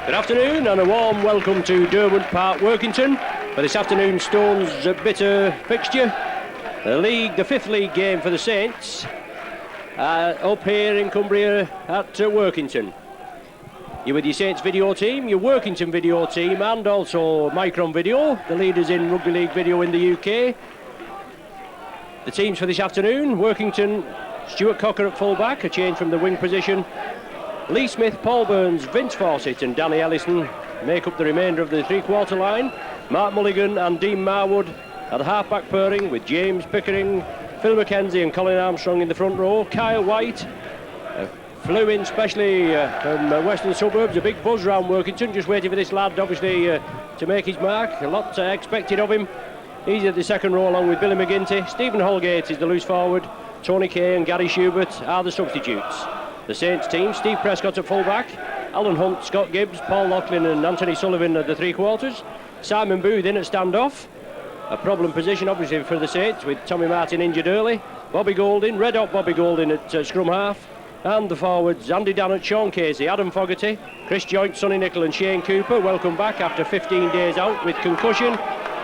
Good afternoon and a warm welcome to Derwent Park, Workington for this afternoon's Stones Bitter fixture. The fifth league game for the Saints up here in Cumbria at Workington. You're with your Saints video team, your Workington video team and also Micron Video, the leaders in rugby league video in the UK. The teams for this afternoon: Workington, Stuart Cocker at full-back, a change from the wing position. Lee Smith, Paul Burns, Vince Fawcett and Danny Ellison make up the remainder of the three-quarter line. Mark Mulligan and Dean Marwood at the half-back pairing with James Pickering, Phil McKenzie and Colin Armstrong in the front row. Kyle White flew in specially from western suburbs, a big buzz round Workington, just waiting for this lad obviously to make his mark. A lot expected of him. He's at the second row along with Billy McGinty. Stephen Holgate is the loose forward. Tony Kay and Gary Schubert are the substitutes. The Saints team: Steve Prescott at full-back, Alan Hunt, Scott Gibbs, Paul Loughlin and Anthony Sullivan at the three-quarters. Simon Booth in at stand-off. A problem position obviously for the Saints with Tommy Martin injured early. Bobby Golding, red hot Bobby Golding at scrum half. And the forwards: Andy Dannett, Sean Casey, Adam Fogarty, Chris Joynt, Sonny Nichol and Shane Cooper. Welcome back after 15 days out with concussion.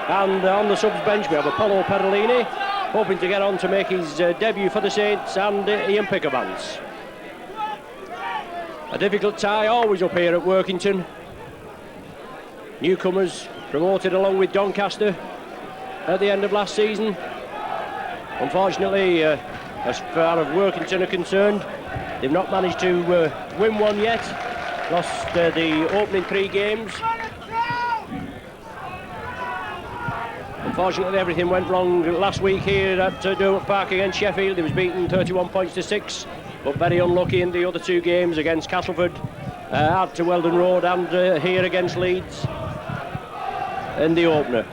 And on the subs bench we have Apollo Perolini, hoping to get on to make his debut for the Saints, and Ian Pickerbans. A difficult tie always up here at Workington. Newcomers promoted along with Doncaster at the end of last season. Unfortunately, as far as Workington are concerned, they've not managed to win one yet. Lost the opening 3 games. Unfortunately, everything went wrong last week here at Derwent Park against Sheffield. It was beaten 31 points to 6. But very unlucky in the other 2 games against Castleford, out to Weldon Road, and here against Leeds in the opener.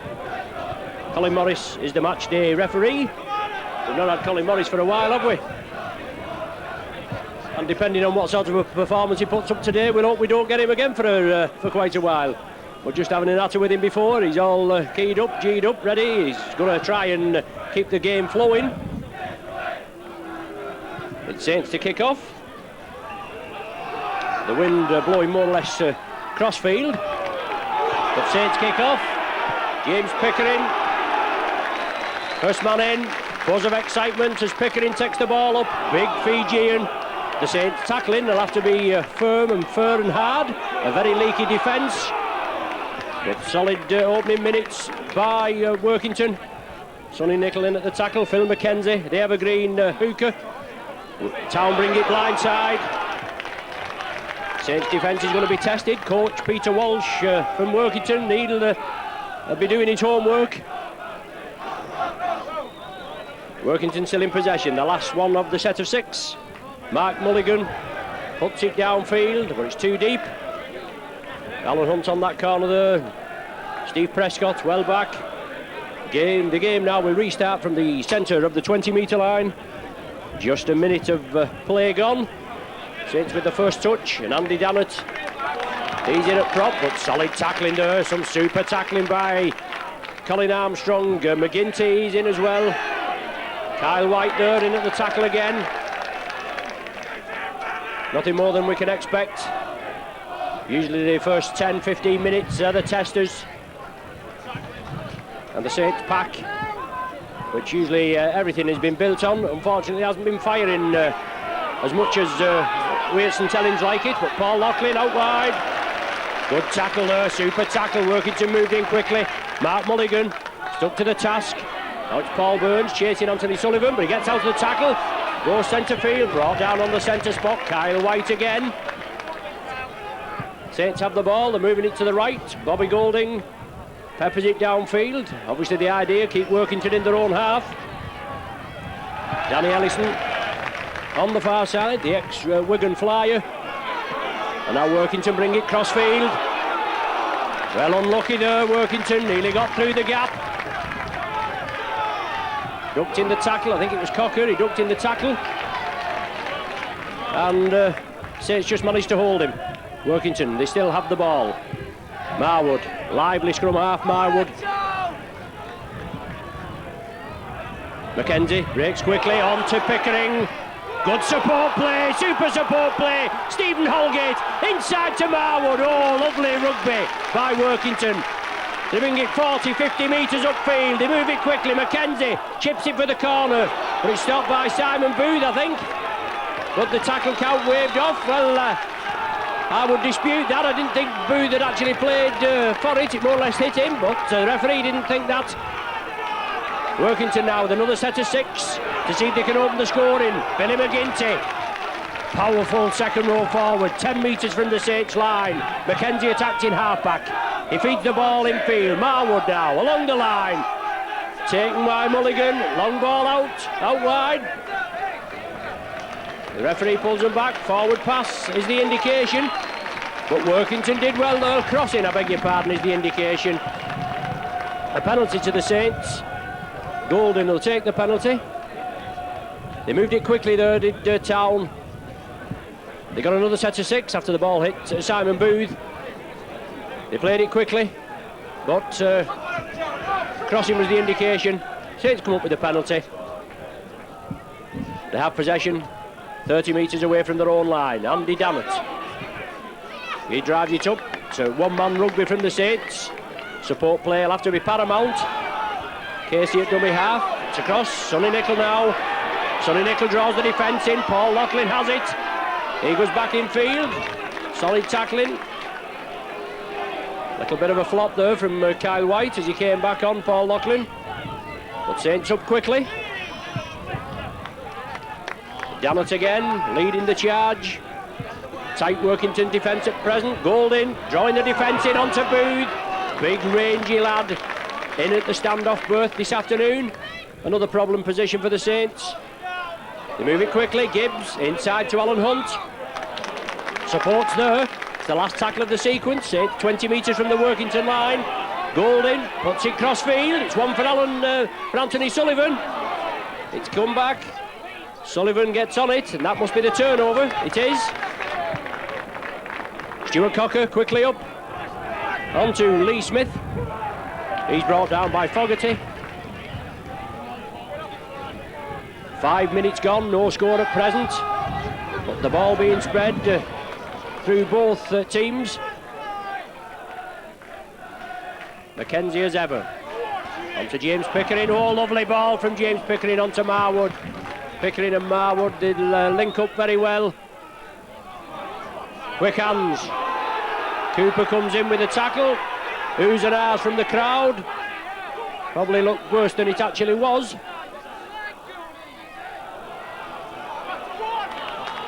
Colin Morris is the match day referee. We've not had Colin Morris for a while, have we? And depending on what sort of a performance he puts up today, we'll hope we don't get him again for quite a while. We're just having an natter with him before. He's all keyed up, G'd up, ready. He's going to try and keep the game flowing. It's Saints to kick off. The wind blowing more or less crossfield. But Saints kick off. James Pickering, first man in. Buzz of excitement as Pickering takes the ball up. Big Fijian. The Saints tackling. They'll have to be firm and fair and hard. A very leaky defence. But solid opening minutes by Workington. Sonny Nichol in at the tackle. Phil McKenzie, the evergreen hooker. Town bring it blindside. Saints defence is going to be tested. Coach Peter Walsh from Workington, he'll be doing his homework. Workington still in possession, the last one of the set of 6. Mark Mulligan puts it downfield, but it's too deep. Alan Hunt on that corner there. Steve Prescott well back. The game now will restart from the centre of the 20-metre line. Just a minute of play gone. Saints with the first touch, and Andy Dannett, he's in at prop, but solid tackling there. Some super tackling by Colin Armstrong. McGinty, he's in as well. Kyle White there in at the tackle again. Nothing more than we can expect. Usually the first 10-15 minutes are the testers. And the Saints pack, which usually everything has been built on, unfortunately hasn't been firing as much as Waits and Tellings like it. But Paul Loughlin out wide. Good tackle there, super tackle. Workington moved in quickly. Mark Mulligan stuck to the task. Now it's Paul Burns chasing Anthony Sullivan, but he gets out of the tackle. Goes centre field, brought down on the centre spot. Kyle White again. Saints have the ball, they're moving it to the right. Bobby Golding peppers it downfield. Obviously the idea, keep Workington in their own half. Danny Ellison on the far side, the ex-Wigan Flyer. And now Workington bring it crossfield. Well unlucky there, Workington, nearly got through the gap. Ducked in the tackle, I think it was Cocker, he ducked in the tackle. And Saints just managed to hold him. Workington, they still have the ball. Marwood, lively scrum half, Marwood. McKenzie breaks quickly on to Pickering. Good support play, super support play. Stephen Holgate it. Inside to Marwood. Oh, lovely rugby by Workington. They bring it 40, 50 metres upfield. They move it quickly. Mackenzie chips it for the corner. But it's stopped by Simon Booth, I think. But the tackle count waved off. Well, I would dispute that. I didn't think Booth had actually played for it. It more or less hit him, but the referee didn't think that. Workington now with another set of 6 to see if they can open the scoring. Billy McGinty. Powerful second row forward, 10 metres from the Saints line. Mackenzie attacked in half-back. He feeds the ball in field. Marwood now, along the line. Taken by Mulligan, long ball out wide. The referee pulls them back, forward pass is the indication. But Workington did well though, crossing, I beg your pardon, is the indication. A penalty to the Saints. Golden will take the penalty. They moved it quickly though, did Town. They got another set of 6 after the ball hit Simon Booth. They played it quickly, but crossing was the indication. Saints come up with the penalty. They have possession, 30 metres away from their own line. Andy Dannett. He drives it up to one-man rugby from the Saints. Support play will have to be paramount. Casey at dummy half. It's across. Sonny Nicol now. Sonny Nicol draws the defence in. Paul Loughlin has it. He goes back in field. Solid tackling. Little bit of a flop there from Kyle White as he came back on, Paul Loughlin. But Saints up quickly. Dannett again, leading the charge. Tight Workington defence at present. Golding drawing the defence in onto Booth. Big rangy lad in at the standoff berth this afternoon. Another problem position for the Saints. They move it quickly. Gibbs inside to Alan Hunt. Support's there. It's the last tackle of the sequence. 20 metres from the Workington line. Golding puts it crossfield. It's one for Anthony Sullivan. It's come back. Sullivan gets on it, and that must be the turnover. It is. Stuart Cocker quickly up. On to Lee Smith. He's brought down by Fogarty. 5 minutes gone, no score at present. But the ball being spread through both teams. Mackenzie as ever. On to James Pickering. Oh, lovely ball from James Pickering onto Marwood. Pickering and Marwood did link up very well. Quick hands. Cooper comes in with a tackle. Oohs and ahs from the crowd. Probably looked worse than it actually was.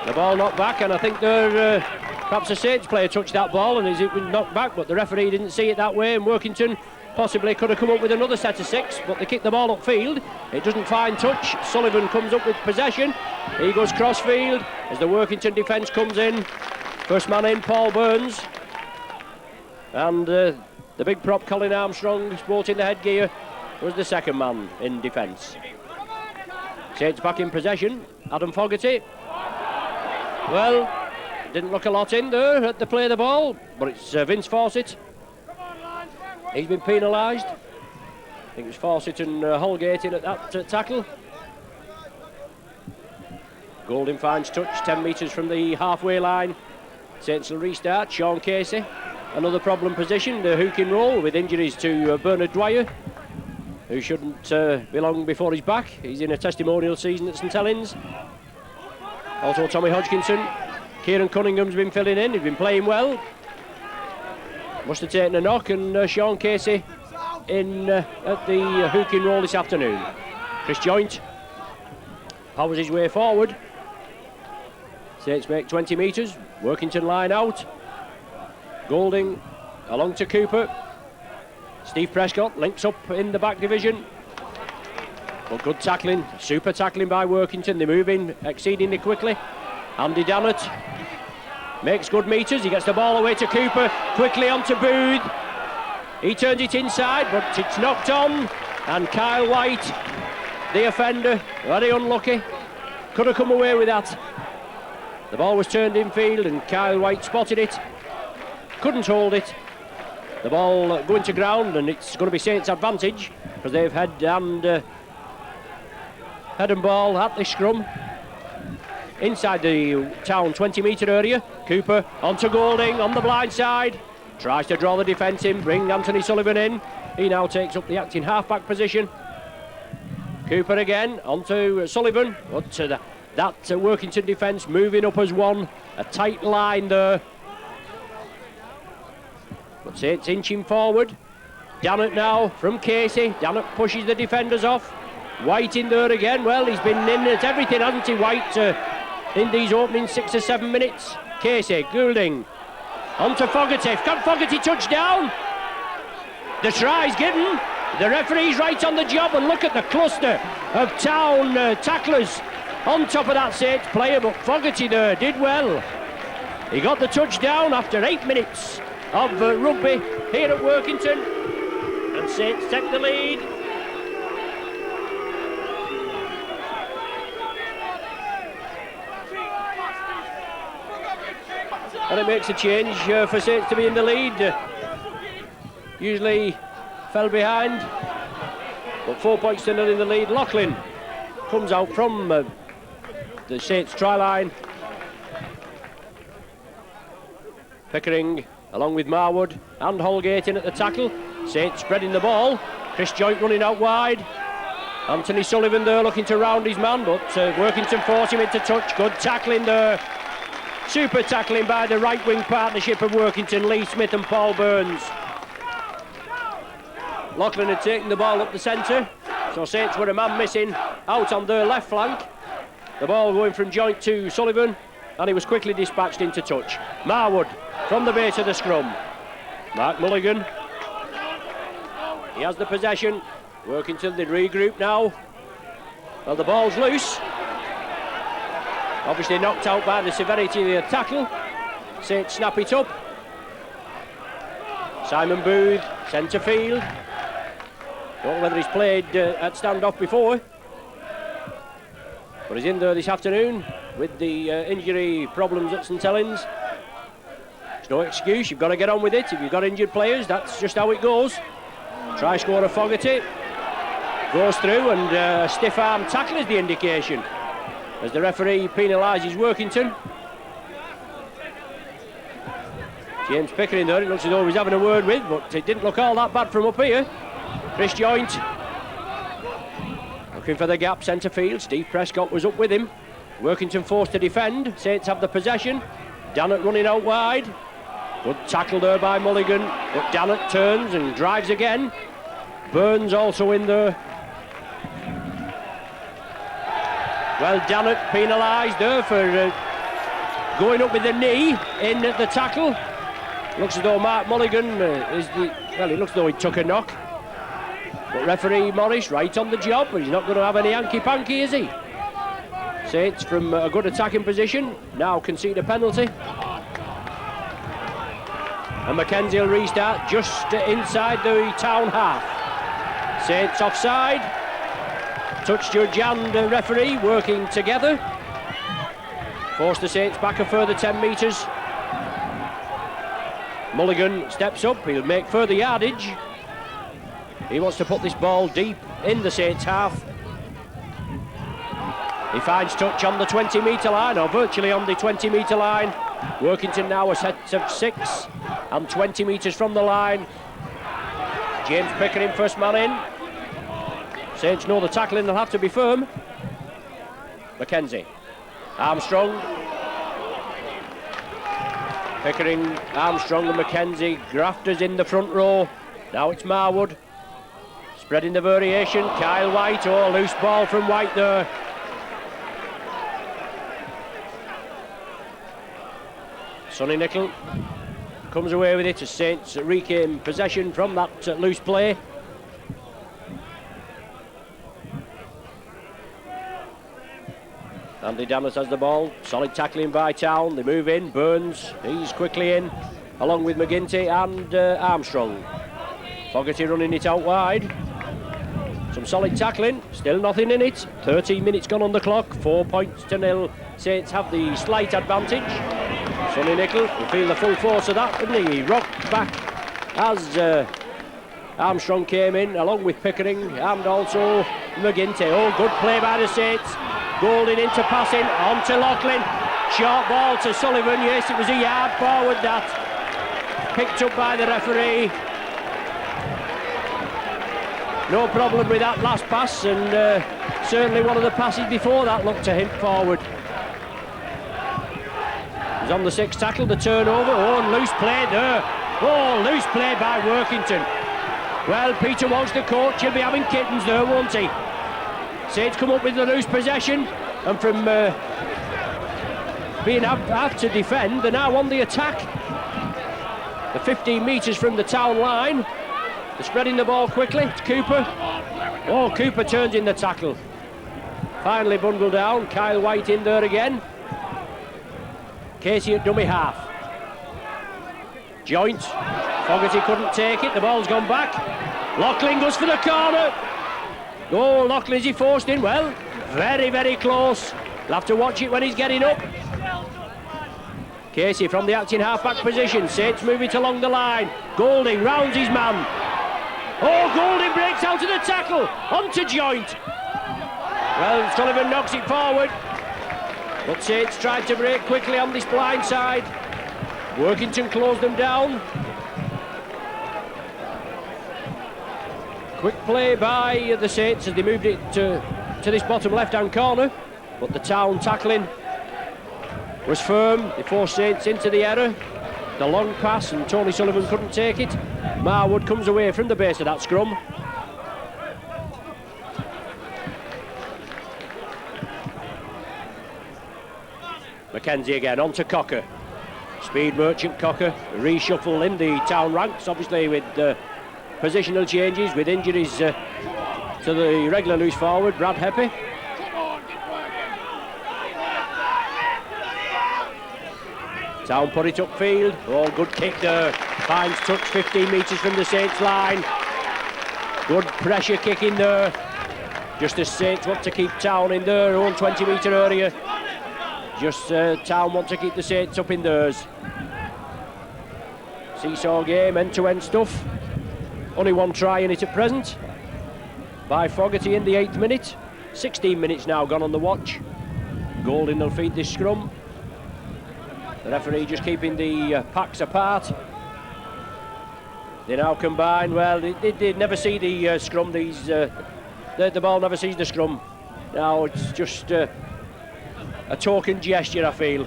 The ball knocked back, and I think perhaps a Saints player touched that ball and it was knocked back, but the referee didn't see it that way, and Workington possibly could have come up with another set of 6, but they kick the ball upfield. It doesn't find touch. Sullivan comes up with possession. He goes crossfield as the Workington defence comes in. First man in, Paul Burns. And the big prop, Colin Armstrong, sporting the headgear, was the second man in defence. Saints back in possession. Adam Fogarty. Well, didn't look a lot in there at the play of the ball, but it's Vince Fawcett. He's been penalised. I think it was Fawcett and Holgate in at that tackle. Golding finds touch, 10 metres from the halfway line. Saints will restart. Sean Casey, another problem position, the hook and roll with injuries to Bernard Dwyer, who shouldn't be long before he's back. He's in a testimonial season at St Helens. Also Tommy Hodgkinson. Kieran Cunningham's been filling in, he's been playing well. Must have taken a knock, and Sean Casey in at the hook and roll this afternoon. Chris Joint powers his way forward. Saints make 20 metres. Workington line out. Golding along to Cooper. Steve Prescott links up in the back division. But good tackling, super tackling by Workington. They move in exceedingly quickly. Andy Dannett makes good metres. He gets the ball away to Cooper. Quickly onto Booth. He turns it inside, but it's knocked on. And Kyle White, the offender, very unlucky. Could have come away with that. The ball was turned in field and Kyle White spotted it. Couldn't hold it. The ball going to ground, and it's going to be Saints' advantage because they've head and ball at the scrum. inside the Town 20-metre area. Cooper onto Golding on the blind side. Tries to draw the defence in, bring Anthony Sullivan in. He now takes up the acting half-back position. Cooper again onto Sullivan. But that Workington defence moving up as one. A tight line there. But it's inching forward. Dannett now from Casey. Dannett pushes the defenders off. White in there again. Well, he's been in at everything, hasn't he, White, in these opening 6 or 7 minutes. Casey, Goulding, onto Fogarty. Can Fogarty touch down? The try's given. The referee's right on the job, and look at the cluster of Town tacklers on top of that Saints player, but Fogarty there did well. He got the touchdown after 8 minutes of rugby here at Workington, and Saints take the lead. And it makes a change for Saints to be in the lead. Usually fell behind, but 4 points to 0 in the lead. Loughlin comes out from the Saints try line. Pickering along with Marwood and Holgate in at the tackle. Saints spreading the ball. Chris Joint running out wide. Anthony Sullivan there looking to round his man, but Workington force him into touch. Good tackling there. Super tackling by the right wing partnership of Workington, Lee Smith and Paul Burns. Loughlin had taken the ball up the centre, so Saints were a man missing out on their left flank. The ball going from Joint to Sullivan, and he was quickly dispatched into touch. Marwood from the base of the scrum. Mark Mulligan. He has the possession. Workington, they regroup now. Well, the ball's loose. Obviously knocked out by the severity of the tackle. Saints snap it up. Simon Booth, centre field. Don't know whether he's played at standoff before, but he's in there this afternoon with the injury problems at St Helens. There's no excuse, you've got to get on with it. If you've got injured players, that's just how it goes. Try score of Fogarty. Goes through, and a stiff arm tackle is the indication as the referee penalises Workington. James Pickering there, it looks as though he's having a word with, but it didn't look all that bad from up here. Chris Joint looking for the gap, centre field. Steve Prescott was up with him. Workington forced to defend. Saints have the possession. Dannett running out wide. Good tackle there by Mulligan, but Dannett turns and drives again. Burns also in there. Well, Dannett penalised there for going up with the knee in the tackle. Looks as though Mark Mulligan it looks as though he took a knock. But referee Morris right on the job, but he's not going to have any hanky-panky, is he? Saints from a good attacking position now concede a penalty. And Mackenzie will restart just inside the Town half. Saints offside. Touch judge and referee working together. Force the Saints back a further 10 metres. Mulligan steps up, he'll make further yardage. He wants to put this ball deep in the Saints half. He finds touch on the 20-metre line, or virtually on the 20-metre line. Workington now a set of 6 and 20 metres from the line. James Pickering first man in. Saints know the tackling, they'll have to be firm. Mackenzie. Armstrong. Pickering, Armstrong and Mackenzie. Grafters in the front row. Now it's Marwood. Spreading the variation. Kyle White. Oh, loose ball from White there. Sonny Nicol comes away with it as Saints reclaim possession from that loose play. Andy Dannett has the ball. Solid tackling by Town. They move in. Burns, he's quickly in, along with McGinty and Armstrong. Fogarty running it out wide. Some solid tackling. Still nothing in it. 13 minutes gone on the clock. 4 points to 0. Saints have the slight advantage. Sonny Nicol will feel the full force of that, didn't he? He rocked back as Armstrong came in, along with Pickering and also McGinty. Oh, good play by the Saints. Goulding into passing, on to Loughlin. Short ball to Sullivan, yes, it was a yard forward that. Picked up by the referee. No problem with that last pass, and certainly one of the passes before that looked to him forward. He's on the sixth tackle, the turnover. Oh, and loose play there. Oh, loose play by Workington. Well, Peter Walsh, the coach, he'll be having kittens there, won't he? Saints come up with the loose possession, and from being asked to defend, they're now on the attack. The 15 metres from the town line. They're spreading the ball quickly. It's Cooper. Oh, Cooper turns in the tackle. Finally bundled down. Kyle White in there again. Casey at dummy half. Joint. Fogarty couldn't take it. The ball's gone back. Loughlin goes for the corner. Oh, Loughlin, is he forced in? Well, very, very close. He'll have to watch it when he's getting up. Casey from the acting half-back position. Saints move it along the line. Goulding rounds his man. Oh, Goulding breaks out of the tackle. On to Joint. Well, Sullivan knocks it forward. But Saints tried to break quickly on this blind side. Workington closed them down. Quick play by the Saints as they moved it to this bottom left-hand corner. But the town tackling was firm. They forced Saints into the error. The long pass, and Tony Sullivan couldn't take it. Marwood comes away from the base of that scrum. Mackenzie again, on to Cocker. Speed merchant Cocker, reshuffle in the town ranks, obviously with positional changes, with injuries to the regular loose forward, Brad Heppy. Town put it upfield. Oh, good kick there. Finds touch 15 metres from the Saints line. Good pressure kick in there. Just as Saints want to keep Town in their own 20-metre area. Just Town want to keep the Saints up in theirs. Seesaw game, end-to-end stuff. Only one try in it at present. By Fogarty in the 8th minute. 16 minutes now gone on the watch. Goulding will feed this scrum. The referee just keeping the packs apart. They now combine. Well, they never see the scrum. The ball never sees the scrum. Now it's just a token gesture, I feel.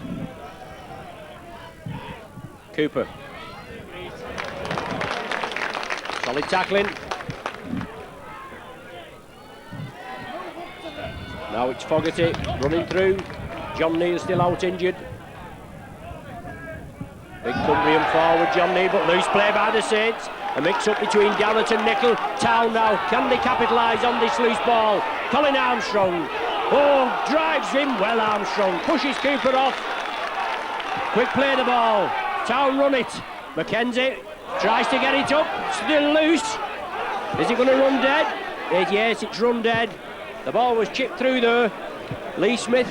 Cooper. Solid tackling. Now it's Fogarty running through. John Neal still out injured. Big Cumbrian forward, John Neal, but loose play by the Saints. A mix-up between Garrett and Nickel. Town now, can they capitalise on this loose ball? Colin Armstrong. Oh, drives him well, Armstrong. Pushes Cooper off. Quick play the ball. Town run it. Mackenzie tries to get it up. Still loose. Is it going to run dead? Yes, it's run dead. The ball was chipped through there. Lee Smith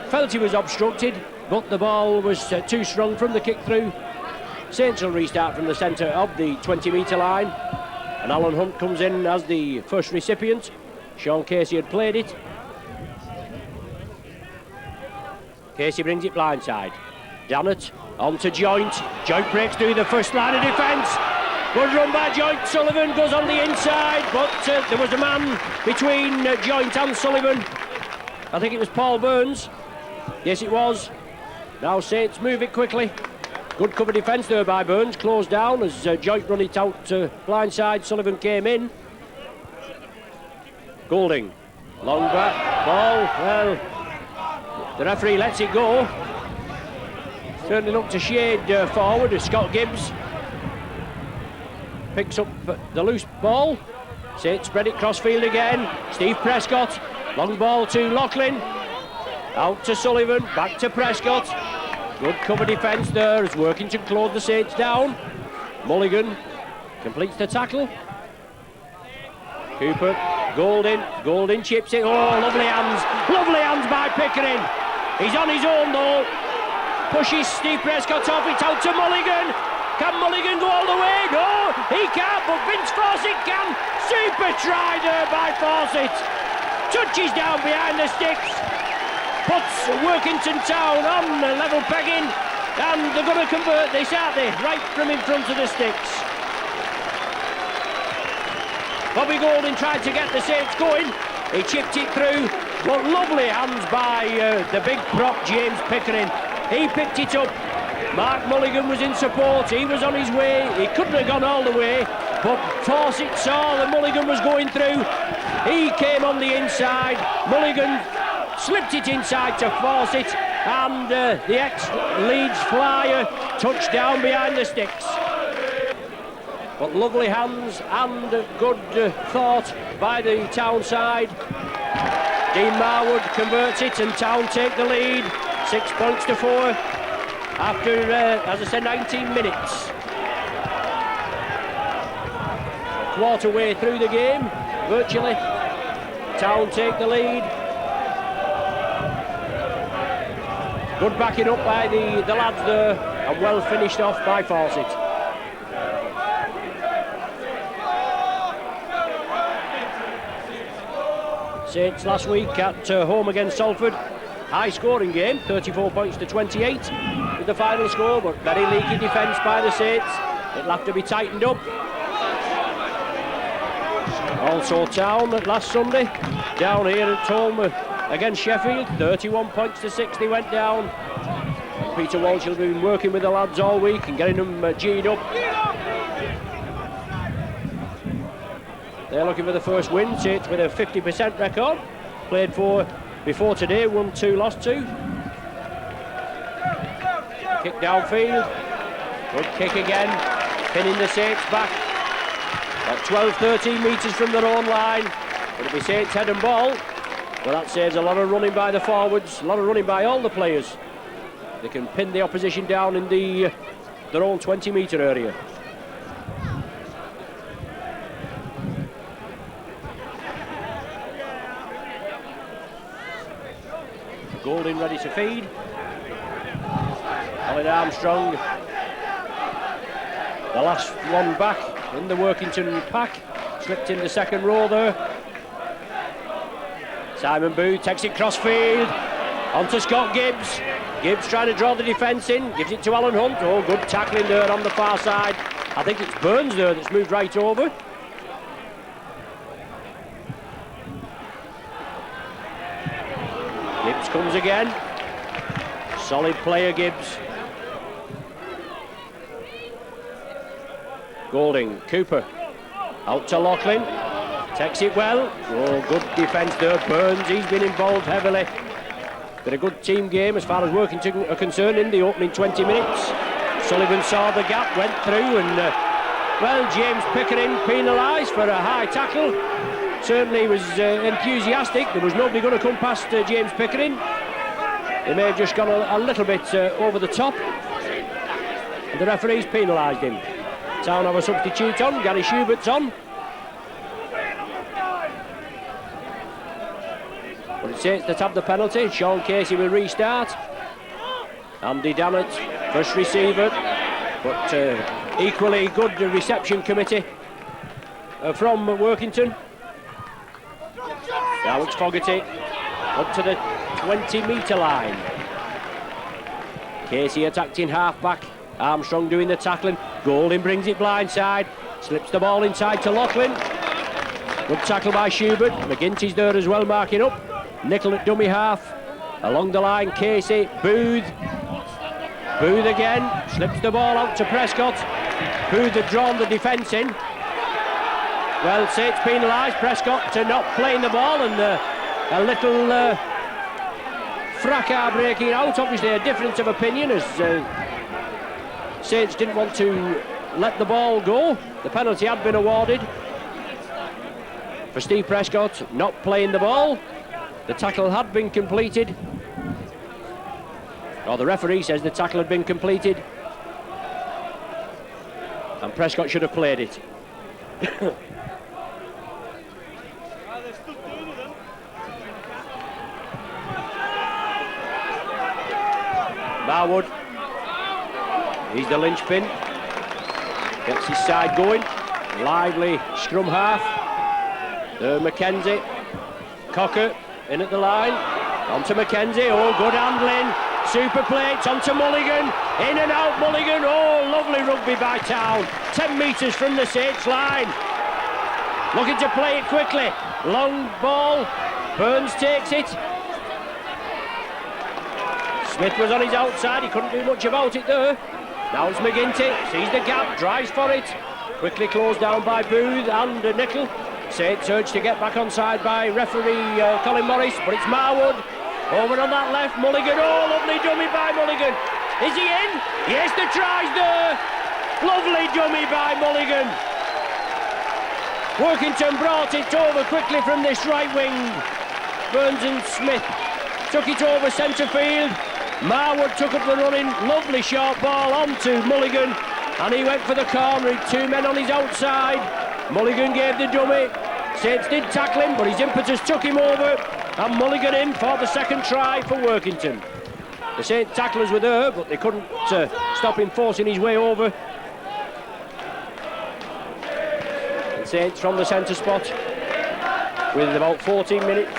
felt he was obstructed, but the ball was too strong from the kick through. Saints will restart from the centre of the 20-metre line, and Alan Hunt comes in as the first recipient. Sean Casey had played it. Casey brings it blindside. Dannett on to Joint. Joint breaks through the first line of defence. Good run by Joint. Sullivan goes on the inside, but there was a man between Joint and Sullivan. I think it was Paul Burns. Yes, it was. Now Saints move it quickly. Good cover defence there by Burns. Closed down as Joint run it out to blindside. Sullivan came in. Goulding. Long back. Ball. Well, the referee lets it go. Certainly looked to shade forward as Scott Gibbs picks up the loose ball. Saints spread it crossfield again. Steve Prescott. Long ball to Loughlin. Out to Sullivan. Back to Prescott. Good cover defence there as Workington closed the Saints down. Mulligan completes the tackle. Cooper, Goulding chips it. Oh, lovely hands by Pickering. He's on his own though. Pushes Steve Prescott off. It's out to Mulligan. Can Mulligan go all the way? No, he can't, but Vince Fawcett can. Super try there by Fawcett. touches down behind the sticks, puts Workington Town on a level pegging, and they're going to convert this, aren't they? Right from in front of the sticks. Bobby Golding tried to get the Saints going. He chipped it through, but lovely hands by the big prop James Pickering. He picked it up. Mark Mulligan was in support. He was on his way. He couldn't have gone all the way, but Fawcett saw that Mulligan was going through. He came on the inside. Mulligan slipped it inside to Fawcett, and the ex-Leeds flyer touched down behind the sticks. But lovely hands and good thought by the Town side. Dean Marwood converts it and Town take the lead. 6 points to 4 after, as I said, 19 minutes. A quarter way through the game, virtually. Town take the lead. Good backing up by the lads there, and well finished off by Fawcett. Saints last week at home against Salford. High scoring game, 34 points to 28 with the final score, but very leaky defence by the Saints. It'll have to be tightened up. Also Town last Sunday, down here at home against Sheffield, 31 points to 6 they went down. Peter Walsh has been working with the lads all week and getting them G'd up. They're looking for the first win. Saints with a 50% record. Played for before today, won 2, lost 2. Kick downfield. Good kick again. Pinning the Saints back. About 12-13 metres from their own line. It'll be Saints head and ball. Well, that saves a lot of running by the forwards, a lot of running by all the players. They can pin the opposition down in their own 20-metre area. Golding ready to feed. Colin Armstrong, the last one back in the Workington pack, slipped in the second row there. Simon Booth takes it crossfield, onto Scott Gibbs. Gibbs trying to draw the defence in, gives it to Alan Hunt. Oh, good tackling there on the far side. I think it's Burns there that's moved right over. Gibbs comes again. Solid player, Gibbs. Golding, Cooper, out to Loughlin. Takes it well. Oh, good defence there. Burns, he's been involved heavily. Been a good team game as far as Workington are concerned in the opening 20 minutes. Sullivan saw the gap, went through, and well, James Pickering penalised for a high tackle. Certainly was enthusiastic. There was nobody going to come past James Pickering. He may have just gone a little bit over the top. And the referee's penalised him. Town have a substitute on. Gary Schubert's on. But it's Saints that have the penalty. Sean Casey will restart. Andy Dannett, first receiver. But equally good reception committee from Workington. Alex Fogarty up to the 20-metre line. Casey attacked in half-back. Armstrong doing the tackling. Golding brings it blindside. Slips the ball inside to Loughlin. Good tackle by Schubert. McGinty's there as well, marking up. Nickel at dummy half. Along the line, Casey. Booth. Booth again. Slips the ball out to Prescott. Booth had drawn the defence in. Well, Saints penalised Prescott to not playing the ball, and a little fracas breaking out. Obviously a difference of opinion as Saints didn't want to let the ball go. The penalty had been awarded for Steve Prescott not playing the ball. The tackle had been completed. Or the referee says the tackle had been completed. And Prescott should have played it. Marwood, he's the linchpin, gets his side going, lively scrum half. Mackenzie, Cocker in at the line, on to Mackenzie, oh good handling, super plates onto Mulligan, in and out Mulligan, oh lovely rugby by Town, 10 metres from the Saints line, looking to play it quickly, long ball, Burns takes it, Smith was on his outside, he couldn't do much about it there, now it's McGinty, sees the gap, drives for it, quickly closed down by Booth and Nickel. Saints urged to get back onside by referee Colin Morris, but it's Marwood over on that left. Mulligan, oh lovely dummy by Mulligan. Is he in? Yes, the try's there. Lovely dummy by Mulligan. Workington brought it over quickly from this right wing. Burns and Smith took it over centre field. Marwood took up the running, lovely short ball onto Mulligan, and he went for the corner. Two men on his outside. Mulligan gave the dummy. Saints did tackle him, but his impetus took him over, and Mulligan in for the second try for Workington. The Saints tacklers were there, but they couldn't stop him forcing his way over. And Saints from the centre spot with about 14 minutes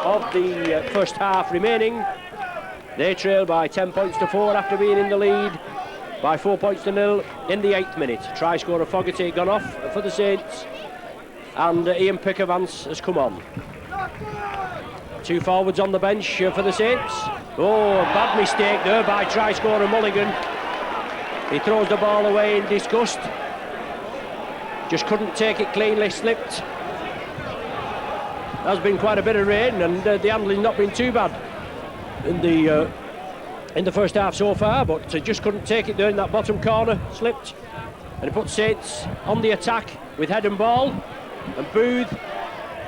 of the first half remaining. They trail by 10 points to 4 after being in the lead by 4 points to 0 in the 8th minute. Try scorer Fogarty gone off for the Saints, and Ian Pickervance has come on. Two forwards on the bench for the Saints. Oh, a bad mistake there by try scorer Mulligan. He throws the ball away in disgust. Just couldn't take it cleanly, slipped. There's been quite a bit of rain, and the handling's not been too bad in the first half so far, but just couldn't take it there in that bottom corner, slipped, and it put Saints on the attack with head and ball, and Booth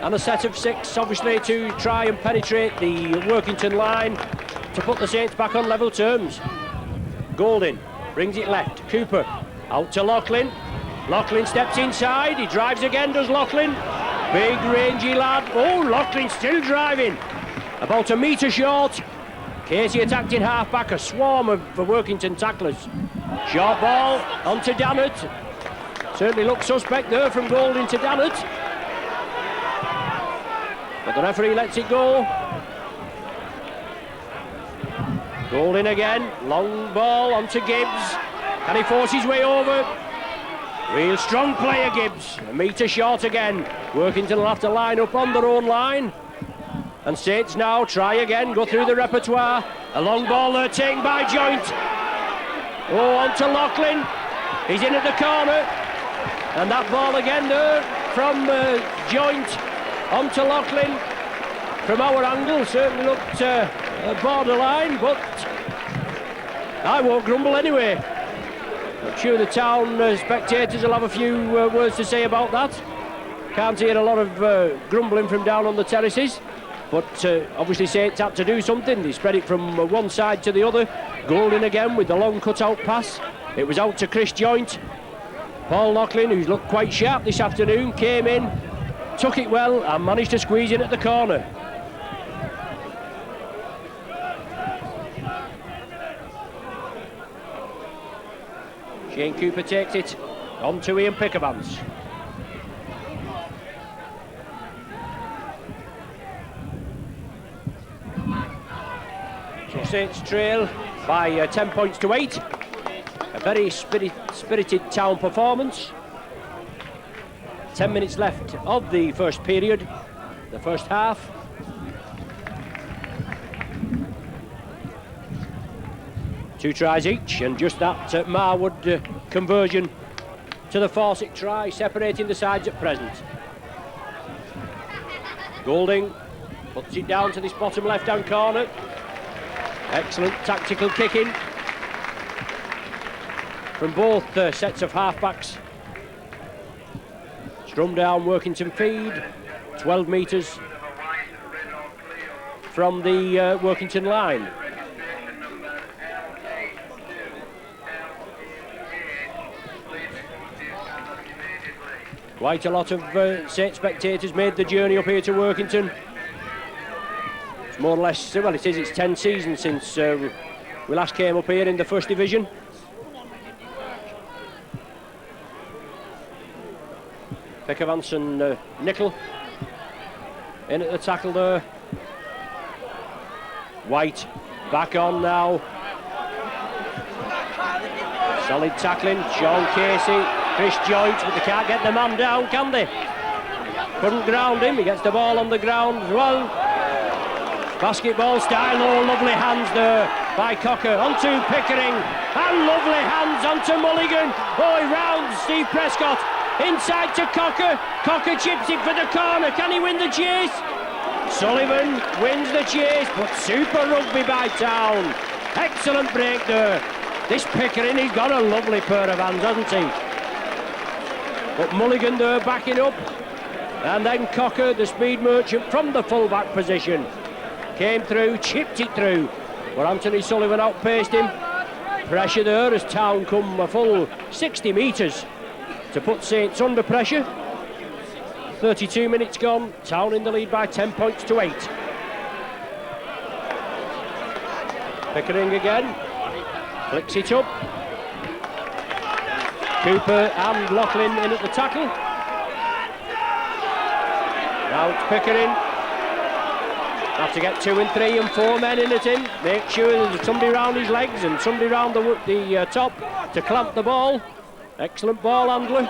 and a set of 6 obviously to try and penetrate the Workington line to put the Saints back on level terms. Golding brings it left, Cooper out to Loughlin. Loughlin steps inside, he drives again, does Loughlin, big rangy lad. Oh, Loughlin still driving, about a metre short. Casey attacked in half-back, a swarm of Workington tacklers. Short ball onto Dannert. Certainly looked suspect there from Golding to Dannert. But the referee lets it go. Golding again, long ball onto Gibbs. Can he force his way over? Real strong player Gibbs, a metre short again. Workington will have to line up on their own line. And Saints now try again, go through the repertoire. A long ball there taken by Joint. Oh, on to Loughlin. He's in at the corner. And that ball again there from Joint onto Loughlin. From our angle, certainly looked borderline, but I won't grumble anyway. I'm sure the Town spectators will have a few words to say about that. Can't hear a lot of grumbling from down on the terraces. But obviously Saints had to do something. They spread it from one side to the other. Golding again with the long cut-out pass. It was out to Chris Joint. Paul Loughlin, who's looked quite sharp this afternoon, came in, took it well and managed to squeeze in at the corner. Shane Cooper takes it on to Ian Pickervance. So Saints trail by 10 points to 8. A very spirited Town performance. 10 minutes left of the first period, the first half. Two tries each, and just that Marwood conversion to the Fawcett try, separating the sides at present. Golding puts it down to this bottom left-hand corner. Excellent tactical kicking from both sets of half-backs. Strum down Workington feed, 12 metres from the Workington line. Quite a lot of Saints spectators made the journey up here to Workington. It's more or less, well it is, it's 10 seasons since we last came up here in the First Division. Pickervance and Nickel in at the tackle there. White back on now. Solid tackling. Sean Casey, Chris Joyce, but they can't get the man down, can they? Couldn't ground him. He gets the ball on the ground as well. Basketball style. Oh, lovely hands there by Cocker. Onto Pickering. And lovely hands onto Mulligan. Oh, he rounds Steve Prescott. Inside to Cocker. Cocker chips it for the corner. Can he win the chase? Sullivan wins the chase, but super rugby by Town. Excellent break there. This Pickering, he's got a lovely pair of hands, hasn't he? But Mulligan there backing up. And then Cocker, the speed merchant from the full-back position. Came through, chipped it through. But Anthony Sullivan outpaced him. Pressure there as Town come a full 60 metres to put Saints under pressure. 32 minutes gone, Town in the lead by 10 points to 8. Pickering again, flicks it up. Cooper and Loughlin in at the tackle. Now it's Pickering. Have to get 2 and 3 and 4 men in at him. Make sure there's somebody round his legs and somebody round the top to clamp the ball. Excellent ball handler.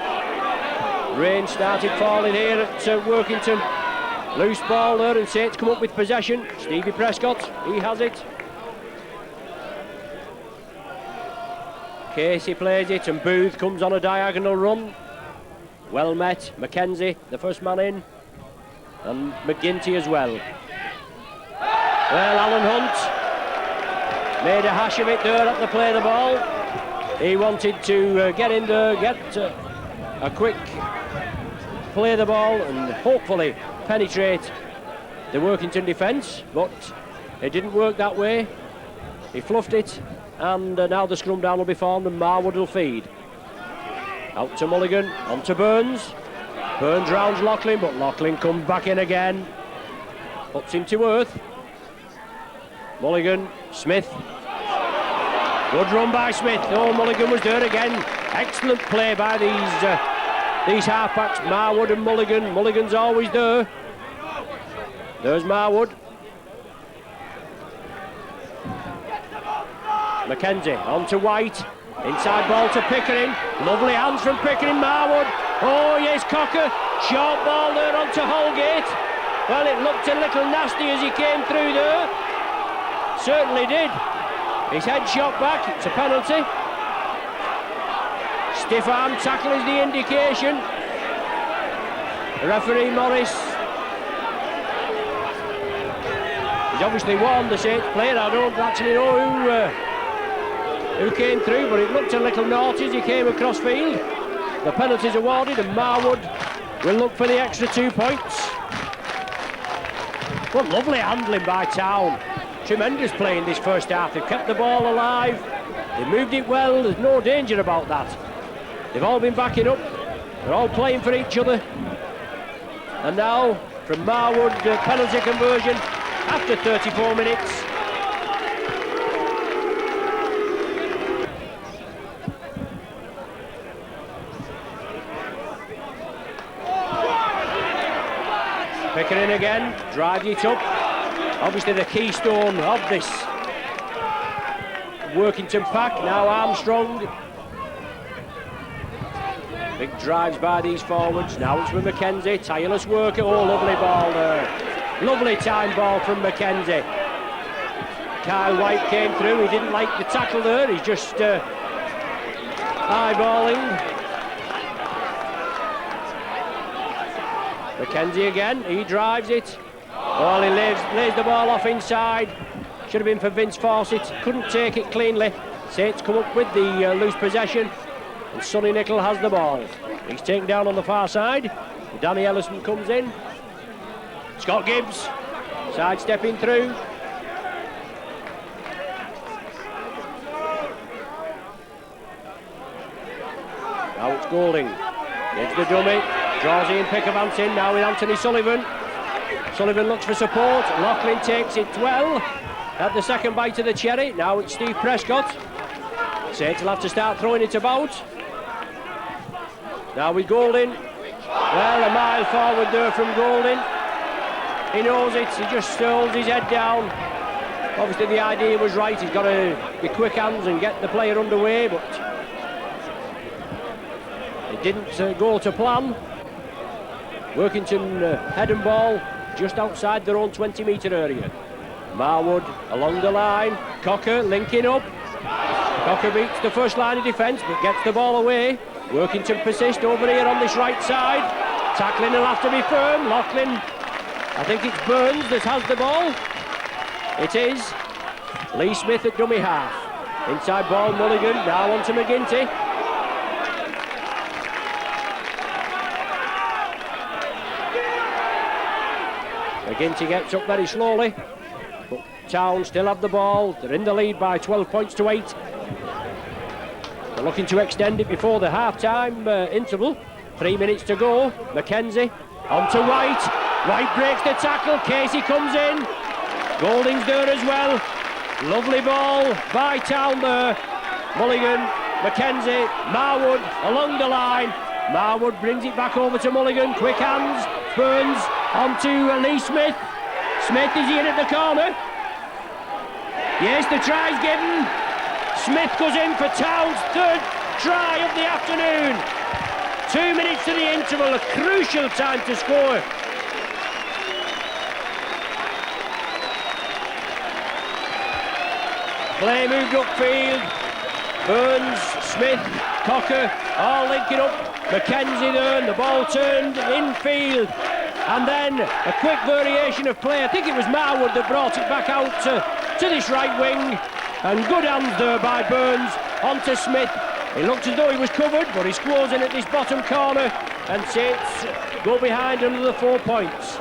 Rain started falling here at Workington. Loose ball there and Saints come up with possession. Stevie Prescott, he has it. Casey plays it and Booth comes on a diagonal run. Well met. Mackenzie, the first man in. And McGinty as well. Well, Alan Hunt made a hash of it there at the play of the ball. He wanted to get in there, get a quick play the ball and hopefully penetrate the Workington defence, but it didn't work that way. He fluffed it, and now the scrum down will be formed and Marwood will feed. Out to Mulligan, on to Burns. Burns rounds Loughlin, but Loughlin comes back in again. Puts him to earth. Mulligan, Smith. Good run by Smith. Oh, Mulligan was there again. Excellent play by these halfbacks, Marwood and Mulligan. Mulligan's always there. There's Marwood. Mackenzie on to White. Inside ball to Pickering. Lovely hands from Pickering, Marwood. Oh yes, Cocker. Short ball there onto Holgate. Well, it looked a little nasty as he came through there. Certainly did. His head shot back. It's a penalty. Stiff arm tackle is the indication. The referee Morris. He's obviously warned the Saints player. I don't actually know who came through, but it looked a little naughty as he came across field. The penalty's awarded and Marwood will look for the extra 2 points. What lovely handling by Town. Tremendous play in this first half. They've kept the ball alive. They moved it well. There's no danger about that. They've all been backing up. They're all playing for each other. And now, from Marwood, penalty conversion after 34 minutes. Pickering again, drives it up. Obviously the keystone of this Workington pack. Now Armstrong. Big drives by these forwards. Now it's with Mackenzie. Tireless work. Oh, lovely ball there. Lovely time ball from Mackenzie. Kyle White came through. He didn't like the tackle there. He's just eyeballing. Mackenzie again. He drives it. Well, he lays the ball off inside. Should have been for Vince Fawcett. Couldn't take it cleanly. Saints come up with the loose possession. And Sonny Nicol has the ball. He's taken down on the far side. Danny Ellison comes in. Scott Gibbs sidestepping through. Now it's Golding. Gives the dummy. Draws Ian Pickavant in. Now with Anthony Sullivan. Sullivan looks for support. Loughlin takes it well. At the second bite of the cherry. Now it's Steve Prescott. Saints will have to start throwing it about. Now with Golding. Well, a mile forward there from Golding. He knows it, he just holds his head down. Obviously the idea was right, he's got to be quick hands and get the player underway, but it didn't go to plan. Workington head and ball just outside their own 20-metre area. Marwood along the line, Cocker linking up. Cocker beats the first line of defence but gets the ball away. Workington persist over here on this right side. Tackling will have to be firm. Loughlin, I think it's Burns that has the ball. It is. Lee Smith at dummy half. Inside ball, Mulligan, now on to McGinty. McGinty gets up very slowly, but Town still have the ball. They're in the lead by 12 points to 8. They're looking to extend it before the half-time interval. 3 minutes to go. Mackenzie on to White. White breaks the tackle. Casey comes in. Golding's there as well. Lovely ball by Town there. Mulligan, Mackenzie, Marwood along the line. Marwood brings it back over to Mulligan. Quick hands. Burns on to Lee Smith. Smith is in at the corner. Yes, the try's given. Smith goes in for Town's third try of the afternoon. 2 minutes to the interval, a crucial time to score. Play moved upfield. Burns, Smith, Cocker, all linking up. Mackenzie there, and the ball turned infield. And then a quick variation of play. I think it was Marwood that brought it back out to this right wing. And good hands there by Burns onto Smith. He looked as though he was covered, but he scores in at this bottom corner, and Saints go behind another 4 points.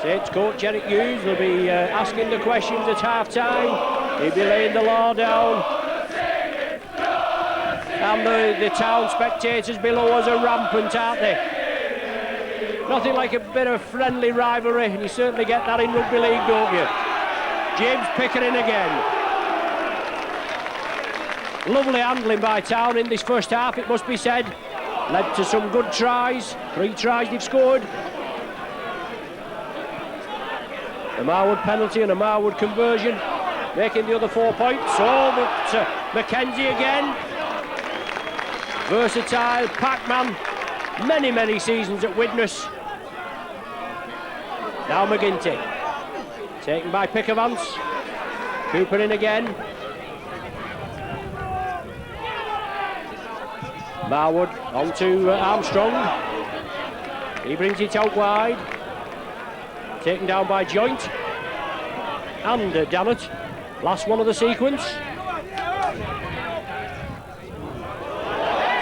Saints coach Eric Hughes will be asking the questions at half-time. He'll be laying the law down. And the Town spectators below us are rampant, aren't they? Nothing like a bit of friendly rivalry, and you certainly get that in rugby league, don't you? James Pickering again. Lovely handling by Town in this first half, it must be said. Led to some good tries. 3 tries they've scored. A Marwood penalty and a Marwood conversion, making the other 4 points. Oh, but Mackenzie again. Versatile, Pac-Man. Many seasons at Widnes. Now McGinty. Taken by Pickervance. Cooper in again. Marwood on to Armstrong. He brings it out wide. Taken down by Joint. And Dannett. Last one of the sequence.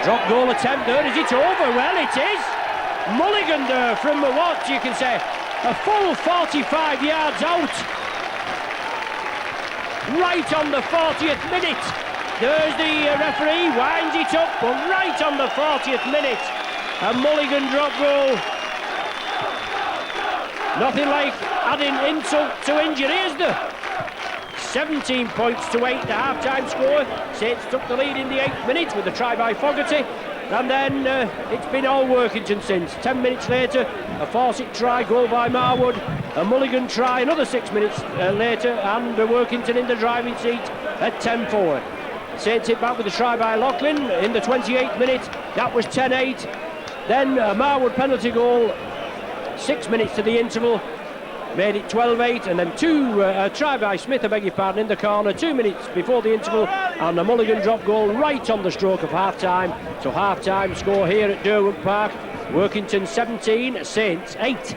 Drop goal attempt there. Is it over? Well, it is. Mulligan there from what you can say a full 45 yards out. Right on the 40th minute. There's the referee, winds it up, but right on the 40th minute, a Mulligan drop goal. Nothing like adding insult to injury, is there? 17 points to 8, the half-time score. Saints took the lead in the 8th minute with a try by Fogarty, and then it's been all Workington since. 10 minutes later, a Fawcett try, goal by Marwood, a Mulligan try another 6 minutes later, and Workington in the driving seat at 10-4. Saints hit back with a try by Loughlin in the 28th minute. That was 10-8. Then a Marwood penalty goal, 6 minutes to the interval, made it 12-8, and then a try by Smith, I beg your pardon, in the corner 2 minutes before the interval, and a Mulligan drop goal right on the stroke of half-time. So half-time score here at Derwent Park, Workington 17, Saints 8.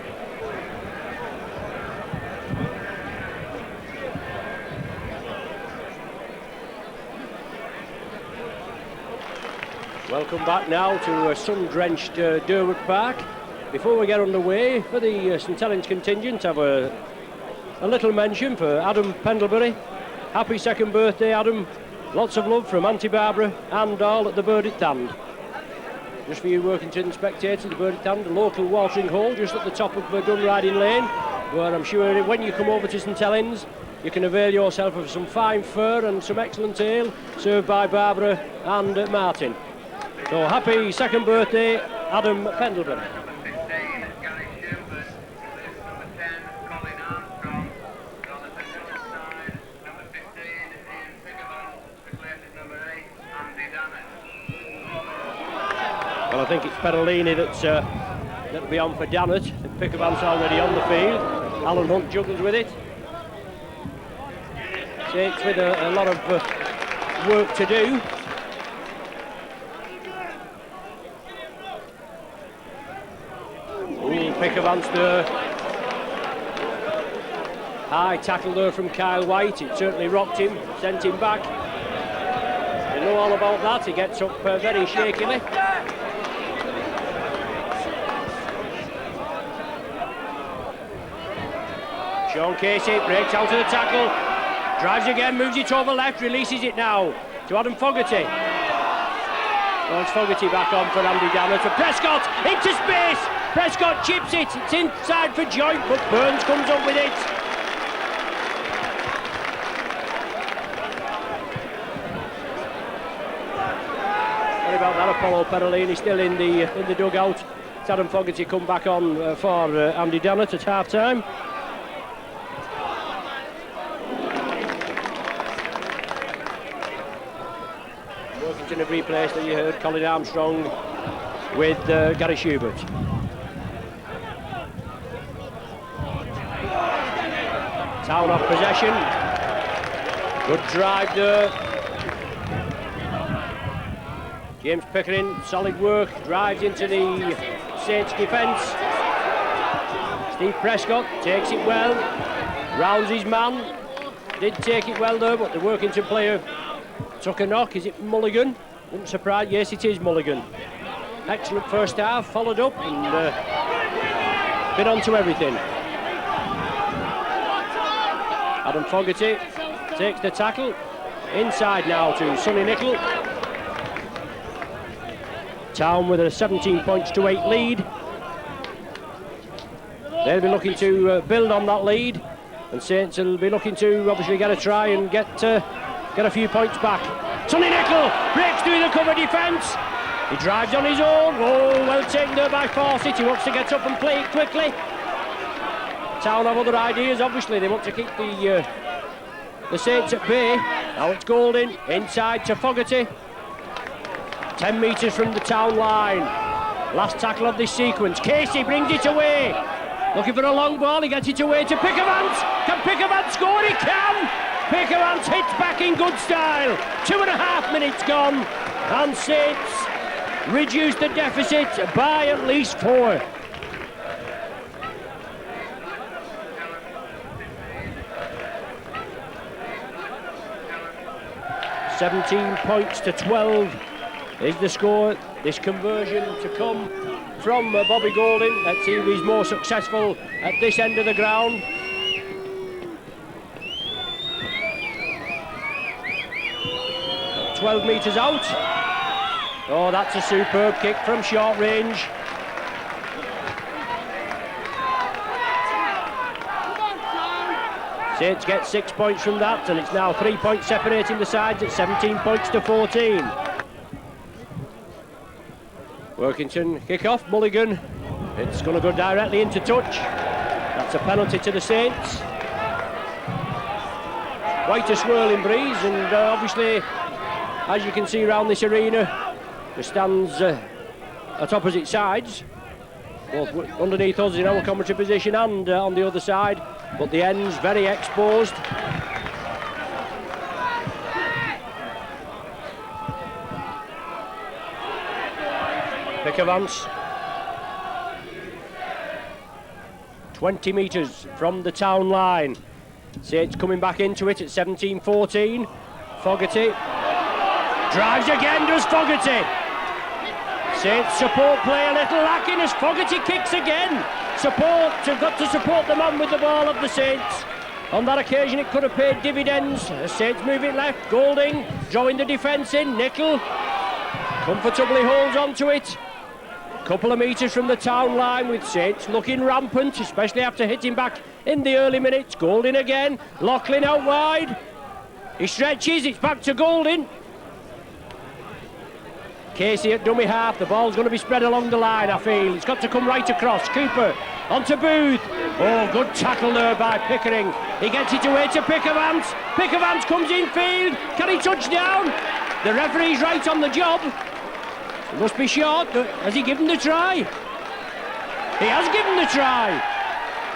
Welcome back now to sun-drenched Derwent Park. Before we get underway, for the St Helens contingent, I have a little mention for Adam Pendlebury. Happy second birthday, Adam. Lots of love from Auntie Barbara and all at the Bird at Hand. Just for you Workington spectators, the Bird at Hand, a local watering hole just at the top of Dunriding Lane, where I'm sure when you come over to St Helens, you can avail yourself of some fine fur and some excellent ale, served by Barbara and Martin. So happy second birthday, Adam Pendlebury. Well, I think it's Perolini that's that'll be on for Dannett. Pickervan's already on the field. Alan Hunt juggles with it. Saints with a lot of work to do. Pickervan's there. High tackle there from Kyle White. It certainly rocked him, sent him back. You know all about that. He gets up very shakily. Sean Casey breaks out of the tackle, drives again, moves it over left, releases it now to Adam Fogarty. Well, it's Fogarty back on for Andy Dannett. To Prescott into space. Prescott chips it. It's inside for Joint, but Burns comes up with it. Sorry about that. Apollo Perolini still in the dugout. It's Adam Fogarty come back on for Andy Dannett at half time. Workington have replaced, you heard, Colin Armstrong with Gary Schubert. Town off possession. Good drive there. James Pickering, solid work, drives into the Saints defence. Steve Prescott takes it well, rounds his man. Did take it well there, but the Workington player took a knock. Is it Mulligan? Wouldn't surprise. Yes, it is Mulligan. Excellent first half, followed up and bit onto everything. Adam Fogarty takes the tackle. Inside now to Sonny Nicol. Town with a 17 points to 8 lead. They'll be looking to build on that lead, and Saints will be looking to obviously get a try and get a few points back. Sonny Nicol breaks through the cover defence. He drives on his own. Oh, well taken there by Fawcett. He wants to get up and play it quickly. Town have other ideas, obviously. They want to keep the Saints at bay. Now it's Golding, inside to Fogarty. 10 metres from the Town line. Last tackle of this sequence. Casey brings it away. Looking for a long ball, he gets it away to Pickervans. Can Pickervans score? He can! Pickervans hits back in good style. 2.5 minutes gone, and Saints reduce the deficit by at least 4. £17 points to 12 is the score. This conversion to come from Bobby Golding. Let's see if he's more successful at this end of the ground. Got 12 metres out. Oh, that's a superb kick from short range. Saints get 6 points from that, and it's now 3 points separating the sides at 17 points to 14. Workington kick off, Mulligan. It's going to go directly into touch. That's a penalty to the Saints. Quite a swirling breeze, and obviously, as you can see around this arena, the stands at opposite sides, both underneath us in our commentary position and on the other side, but the ends very exposed. Pickervans, 20 metres from the Town line. Saints coming back into it at 17-14. Fogarty drives again, does Fogarty. Saints support play a little lacking as Fogarty kicks again. Support, have got to support the man with the ball of the Saints. On that occasion it could have paid dividends. Saints move it left, Golding drawing the defence in. Nicol comfortably holds on to it. Couple of metres from the Town line with Saints looking rampant, especially after hitting back in the early minutes. Golding again, Loughlin out wide. He stretches, it's back to Golding. Casey at dummy half, the ball's going to be spread along the line, I feel. It's got to come right across. Cooper onto Booth. Oh, good tackle there by Pickering. He gets it away to Pickervans. Pickervans comes in field. Can he touch down? The referee's right on the job. It must be short. Has he given the try? He has given the try.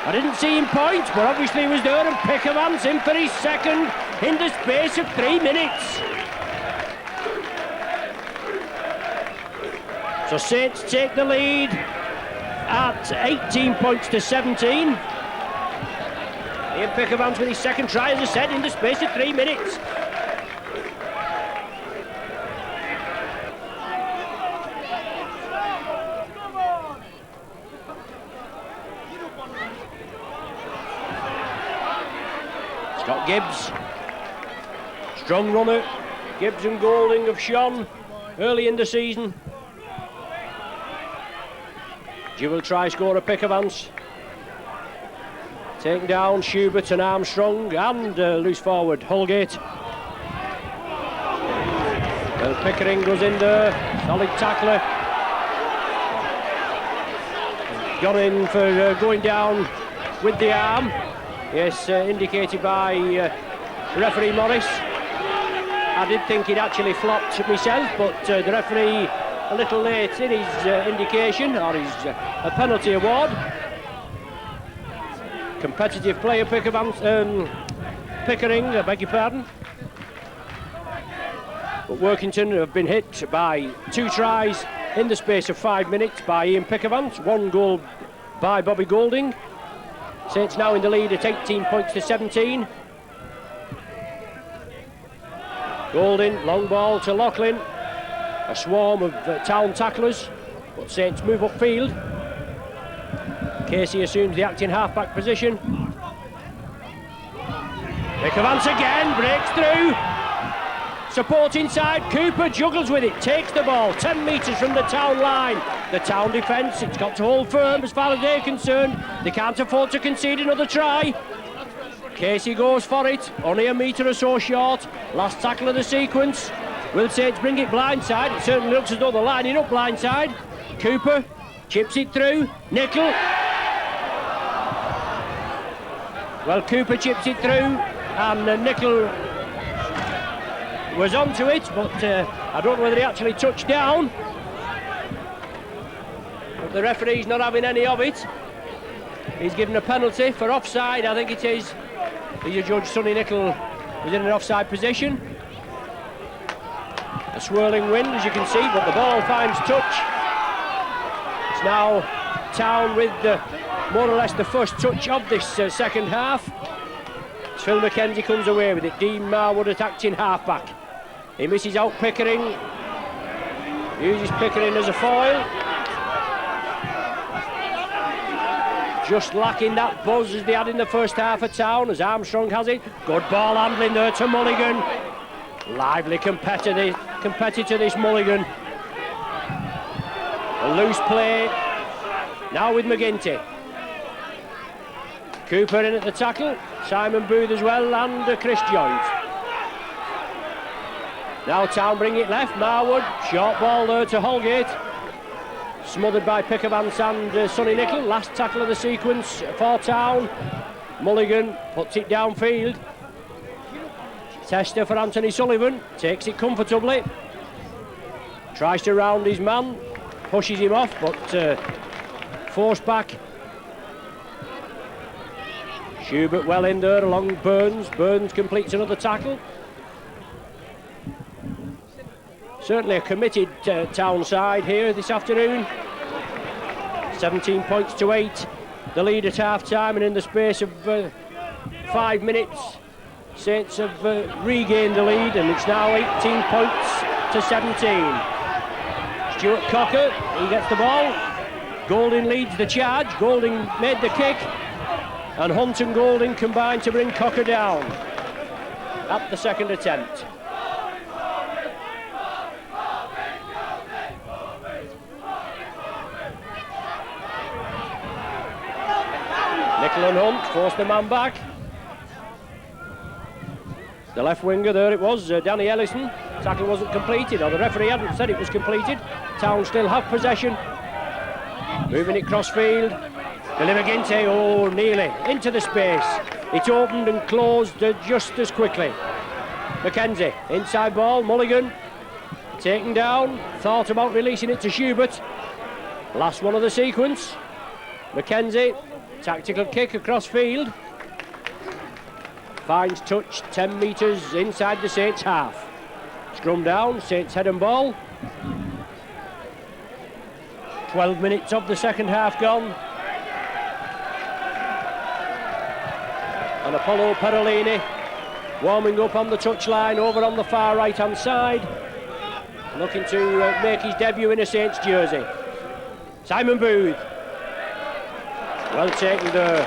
I didn't see him point, but obviously he was there, and Pickerman's in for his second in the space of 3 minutes. So Saints take the lead at 18 points to 17. Ian Pickerman's with his second try, as I said, in the space of 3 minutes. Scott Gibbs, strong runner. Gibbs and Golding have shone early in the season. Dual try scorer Pickermans. Taking down Schubert and Armstrong, and loose forward Holgate. Well, Pickering goes in there, solid tackler. Gone in for going down with the arm. Yes, indicated by referee Morris. I did think he'd actually flopped myself, but the referee a little late in his indication, or his a penalty award. Competitive player Pickering, I beg your pardon. But Workington have been hit by 2 tries in the space of 5 minutes by Ian Pickermans, 1 goal by Bobby Golding. Saints now in the lead at 18 points to 17. Golding, long ball to Loughlin. A swarm of Town tacklers, but Saints move upfield. Casey assumes the acting half-back position. Pickermans again, breaks through. Support inside, Cooper juggles with it, takes the ball 10 metres from the Town line. The Town defence, it's got to hold firm as far as they're concerned. They can't afford to concede another try. Casey goes for it, only a metre or so short. Last tackle of the sequence. Will Saints bring it blindside? It certainly looks as though they're lining up blindside. Cooper chips it through, Nickel. Well, Cooper chips it through, and Nickel was onto it, but I don't know whether he actually touched down. But the referee's not having any of it. He's given a penalty for offside, I think it is. The judge, Sonny Nickel, was in an offside position. A swirling wind, as you can see, but the ball finds touch. It's now Town with more or less the first touch of this second half. Phil McKenzie comes away with it. Dean Marwood attacked in half-back. He misses out Pickering. Uses Pickering as a foil. Just lacking that buzz as they had in the first half of Town, as Armstrong has it. Good ball handling there to Mulligan. Lively competitor this Mulligan. A loose play. Now with McGinty. Cooper in at the tackle. Simon Booth as well, and Chris Joint. Now Town bring it left. Marwood, short ball there to Holgate. Smothered by Pickermans and Sonny Nickel. Last tackle of the sequence for Town. Mulligan puts it downfield. Tester for Anthony Sullivan. Takes it comfortably. Tries to round his man. Pushes him off, but forced back. Schubert well in there along Burns. Burns completes another tackle. Certainly a committed Town side here this afternoon. 17 points to 8. The lead at half-time, and in the space of 5 minutes, Saints have regained the lead, and it's now 18 points to 17. Stuart Cocker, he gets the ball. Golding leads the charge. Golding made the kick, and Hunt and Golding combined to bring Cocker down at the second attempt. Nickel and Hunt force the man back. The left winger, there it was, Danny Ellison. Tackle wasn't completed, or the referee hadn't said it was completed. Town still have possession. Moving it cross-field. Billy McGinty, oh, nearly into the space. It opened and closed just as quickly. McKenzie, inside ball, Mulligan. taken down, thought about releasing it to Schubert. Last one of the sequence. Mackenzie, tactical kick across field. Finds touch 10 metres inside the Saints half. Scrum down, Saints head and ball. 12 minutes of the second half gone. And Apollo Perolini warming up on the touchline over on the far right hand side, looking to make his debut in a Saints jersey. Simon Booth, well taken there,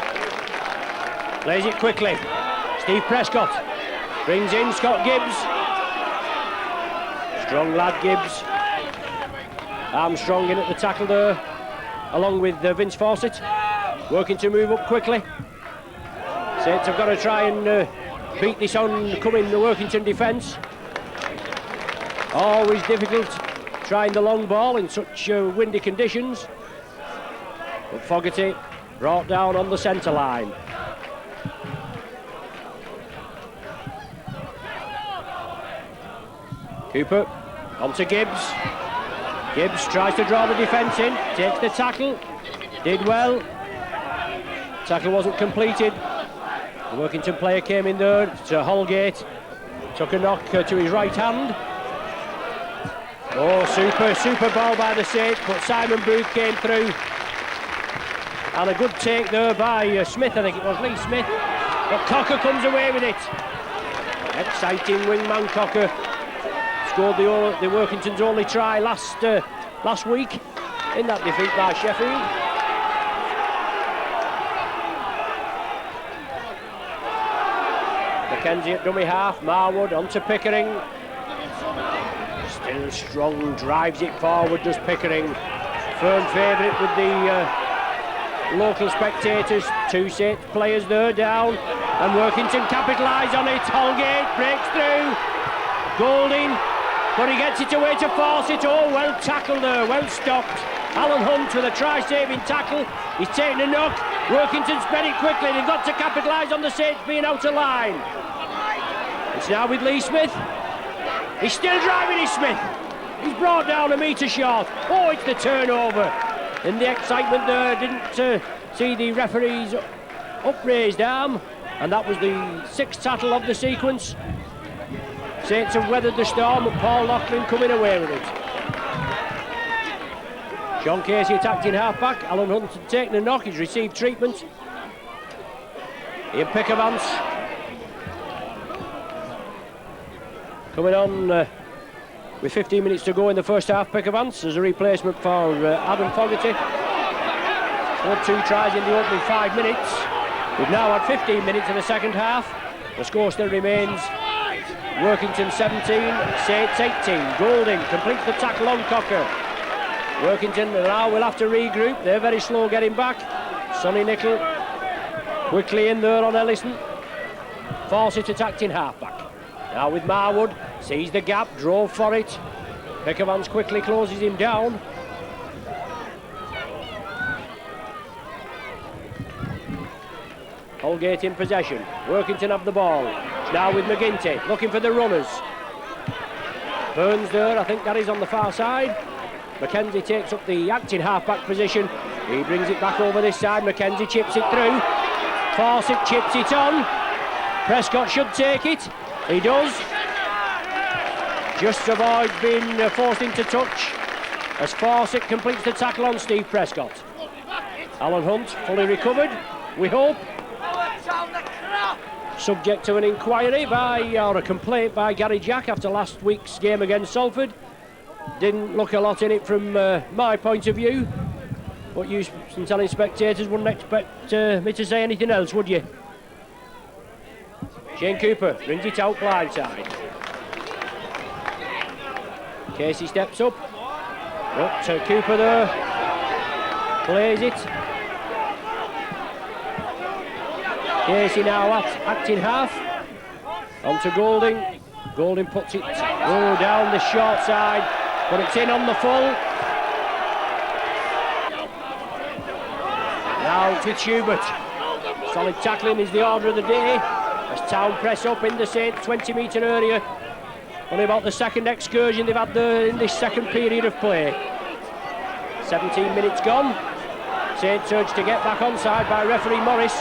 plays it quickly. Steve Prescott brings in Scott Gibbs. Strong lad Gibbs. Armstrong in at the tackle there, along with Vince Fawcett, working to move up quickly. Saints have got to try and beat this on-coming Workington defence. Always difficult trying the long ball in such windy conditions. But Fogarty brought down on the centre line. Cooper onto Gibbs. Gibbs tries to draw the defence in, takes the tackle, did well. Tackle wasn't completed. The Workington player came in there to Holgate, took a knock to his right hand. Oh, super ball by the Saints, but Simon Booth came through. And a good take there by Smith, I think it was, Lee Smith. But Cocker comes away with it. Exciting wingman Cocker. Scored the Workington's only try last week in that defeat by Sheffield. Mackenzie at dummy half, Marwood onto Pickering. Still strong, drives it forward, does Pickering. Firm favourite with the local spectators. Two Saints players there down, and Workington capitalise on it. Holgate breaks through. Golding, but he gets it away to Fawcett. Oh, well tackled there, well stopped. Alan Hunt with a try-saving tackle. He's taken a knock. Workington sped it quickly. They've got to capitalise on the Saints being out of line. It's now with Lee Smith. He's still driving his Smith. He's brought down a metre short. Oh, it's the turnover. In the excitement there, didn't see the referee's upraised arm, and that was the sixth tackle of the sequence. Saints have weathered the storm, and Paul Loughlin coming away with it. Sean Casey attacked in half-back. Alan Hunt had taken a knock. He's received treatment. Ian Pickervance coming on with 15 minutes to go in the first half. Pickervance as a replacement for Adam Fogarty. Scored 2 tries in the opening 5 minutes. We've now had 15 minutes in the second half. The score still remains Workington 17, Saints 18. Golding completes the tackle on Cocker. Workington now will have to regroup. They're very slow getting back. Sonny Nickel quickly in there on Ellison. Fawcett attacked in half-back. Now with Marwood, sees the gap, drove for it. Pickervance quickly closes him down. Holgate in possession. Workington have the ball. Now with McGinty, looking for the runners. Burns there, I think that is on the far side. Mackenzie takes up the acting half-back position. He brings it back over this side. Mackenzie chips it through. Fawcett chips it on. Prescott should take it. He does. Just avoids being forced into touch as Fawcett completes the tackle on Steve Prescott. Alan Hunt fully recovered, we hope. Subject to an inquiry or a complaint by Gary Jack after last week's game against Salford. Didn't look a lot in it from my point of view. But you, some telling spectators, wouldn't expect me to say anything else, would you? Shane Cooper brings it out blindside. Casey steps up. Cooper there. Plays it. Casey now acting half. On to Golding. Golding puts it down the short side, but it's in on the full. Now it's with Schubert. Solid tackling is the order of the day as Town press up in the Saints 20-metre area. Only about the second excursion they've had in this second period of play. 17 minutes gone. Saints urged to get back onside by referee Morris.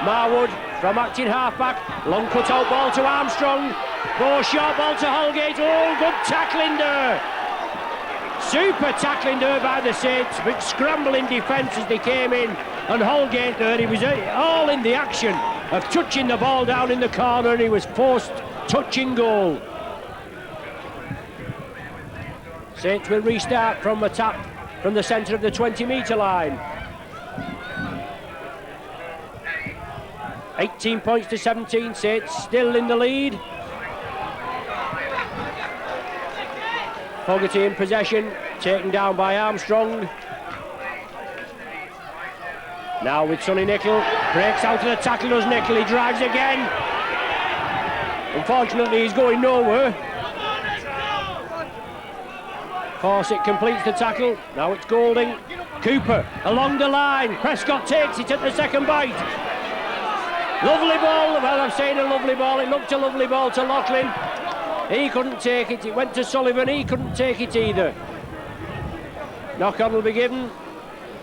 Marwood from acting half-back. Long cut-out ball to Armstrong. Ball short ball to Holgate. Oh, good tackling there. Super tackling there by the Saints, but scrambling defence as they came in. And Holgate there, he was all in the action of touching the ball down in the corner, and he was forced touching goal. Saints will restart from a tap from the centre of the 20-metre line. 18 points to 17, Saints still in the lead. Fogarty in possession, taken down by Armstrong. Now with Sonny Nicol, breaks out of the tackle, does Nicol, he drives again. Unfortunately, he's going nowhere. Fawcett completes the tackle, now it's Golding. Cooper along the line, Prescott takes it at the second bite. Lovely ball, well I'm saying a lovely ball, it looked a lovely ball to Loughlin. He couldn't take it, it went to Sullivan, he couldn't take it either. Knock-on will be given,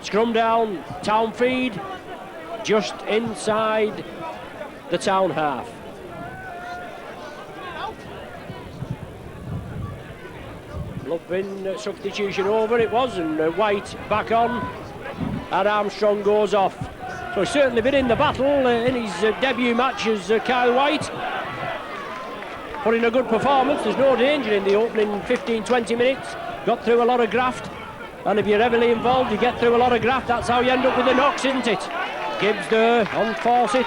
scrum down, Town feed, just inside the Town half. Lupin substitution over it was, and White back on, and Armstrong goes off. So he's certainly been in the battle in his debut match as Kyle White. Put in a good performance, there's no danger in the opening 15-20 minutes. Got through a lot of graft, and if you're heavily involved you get through a lot of graft, that's how you end up with the knocks, isn't it? Gibbs there on Fawcett.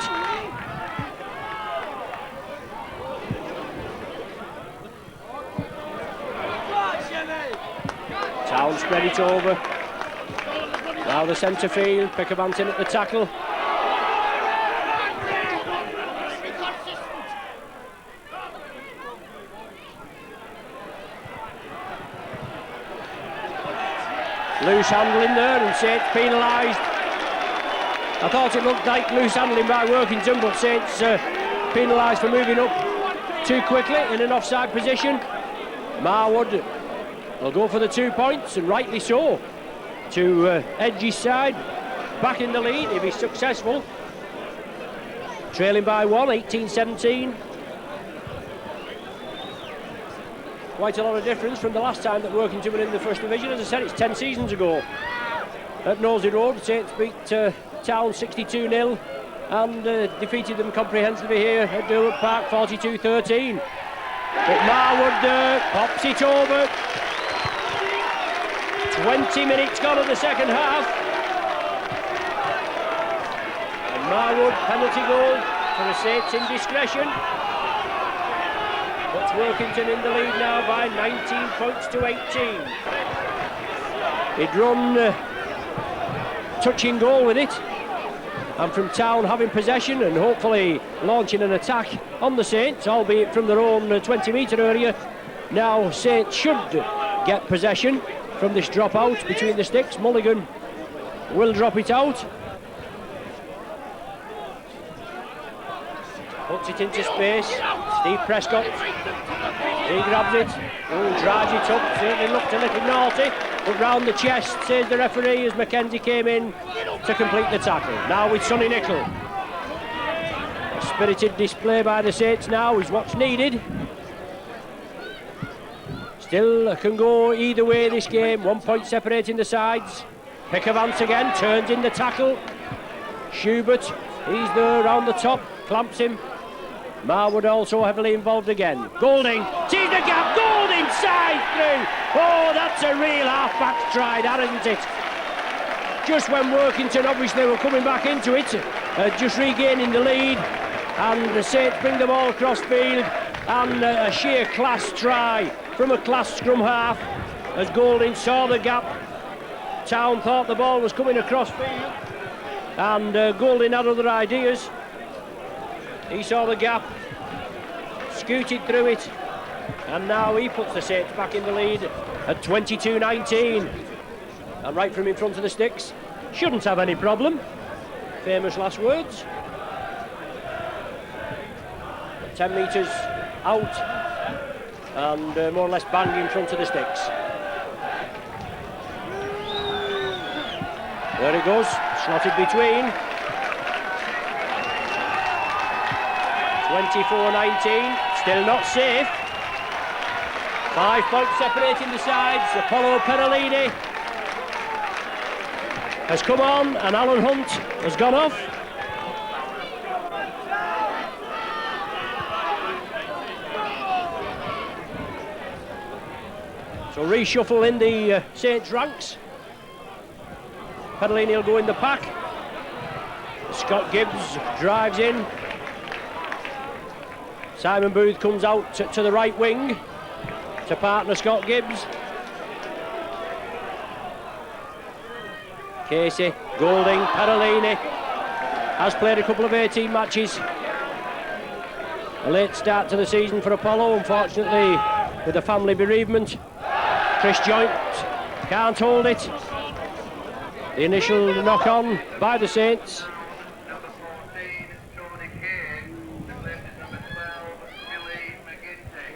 Town spread it over. Now the centre field, Pickavant in at the tackle. Loose handling there, and Saints penalised. I thought it looked like loose handling by Workington, but Saints penalised for moving up too quickly in an offside position. Marwood will go for the 2 points, and rightly so, to edge his side, back in the lead if he's successful. Trailing by 1, 18-17. Quite a lot of difference from the last time that Workington were in the First Division. As I said, it's 10 seasons ago. At Nosey Road, Saints beat Town 62-0 and defeated them comprehensively here at Derwent Park 42-13. But Marwood pops it over. 20 minutes gone of the second half. And Marwood, penalty goal for a Saints indiscretion. Puts Workington in the lead now by 19 points to 18. He'd run touching goal with it, and from Town having possession and hopefully launching an attack on the Saints, albeit from their own 20-metre area. Now Saints should get possession from this dropout between the sticks. Mulligan will drop it out. Puts it into space. Steve Prescott. He grabs it. Drives it up. Certainly looked a little naughty, but round the chest, says the referee, as Mackenzie came in to complete the tackle. Now with Sonny Nicol. A spirited display by the Saints now is what's needed. Still can go either way this game. 1 point separating the sides. Pickavant again, turns in the tackle. Schubert, he's there round the top, clamps him. Marwood also heavily involved again. Golding, sees the gap, Golding side through. Oh, that's a real half-back try, that isn't it? Just when Workington obviously were coming back into it, just regaining the lead, and the Saints bring the ball across field, and a sheer class try from a class scrum half, as Golding saw the gap. Town thought the ball was coming across field, and Golding had other ideas. He saw the gap, scooted through it, and now he puts the Saints back in the lead at 22-19. And right from in front of the sticks, shouldn't have any problem. Famous last words. 10 metres out and more or less bang in front of the sticks. There it goes, slotted between. 24-19, still not safe. 5 points separating the sides. Apollo Perolini has come on, and Alan Hunt has gone off. So reshuffle in the Saints ranks. Perolini will go in the pack. Scott Gibbs drives in. Simon Booth comes out to the right wing to partner Scott Gibbs. Casey, Golding, Perolini has played a couple of 18 matches. A late start to the season for Apollo, unfortunately, with a family bereavement. Chris Joint can't hold it. The initial knock on by the Saints.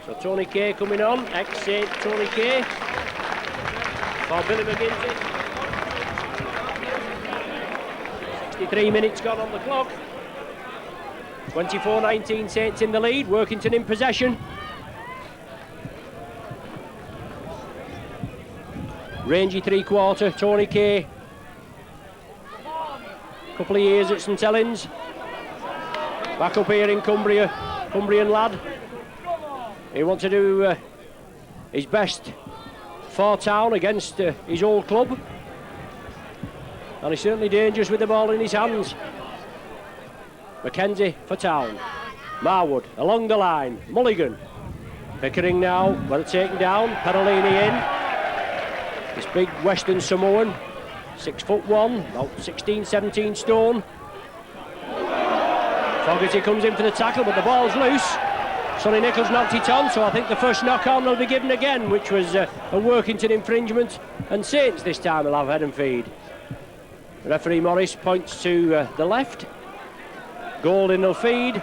So Tony Kay coming on, ex-Saint Tony Kay for Billy McGinty. 63 minutes gone on the clock. 24-19 Saints in the lead, Workington in possession. Rangy three-quarter, Tony Kay. Couple of years at St Helens. Back up here in Cumbria, Cumbrian lad. He wants to do his best for Town against his old club. And he's certainly dangerous with the ball in his hands. Mackenzie for Town. Marwood along the line. Mulligan. Pickering now, well taken down. Perolini in. This big Western Samoan. 6'1", about 16, 17 stone. Fogarty comes in for the tackle, but the ball's loose. Sonny Nichols knocked it on, so I think the first knock-on will be given again, which was a Workington infringement, and Saints this time will have head and feed. Referee Morris points to the left. Golding will feed.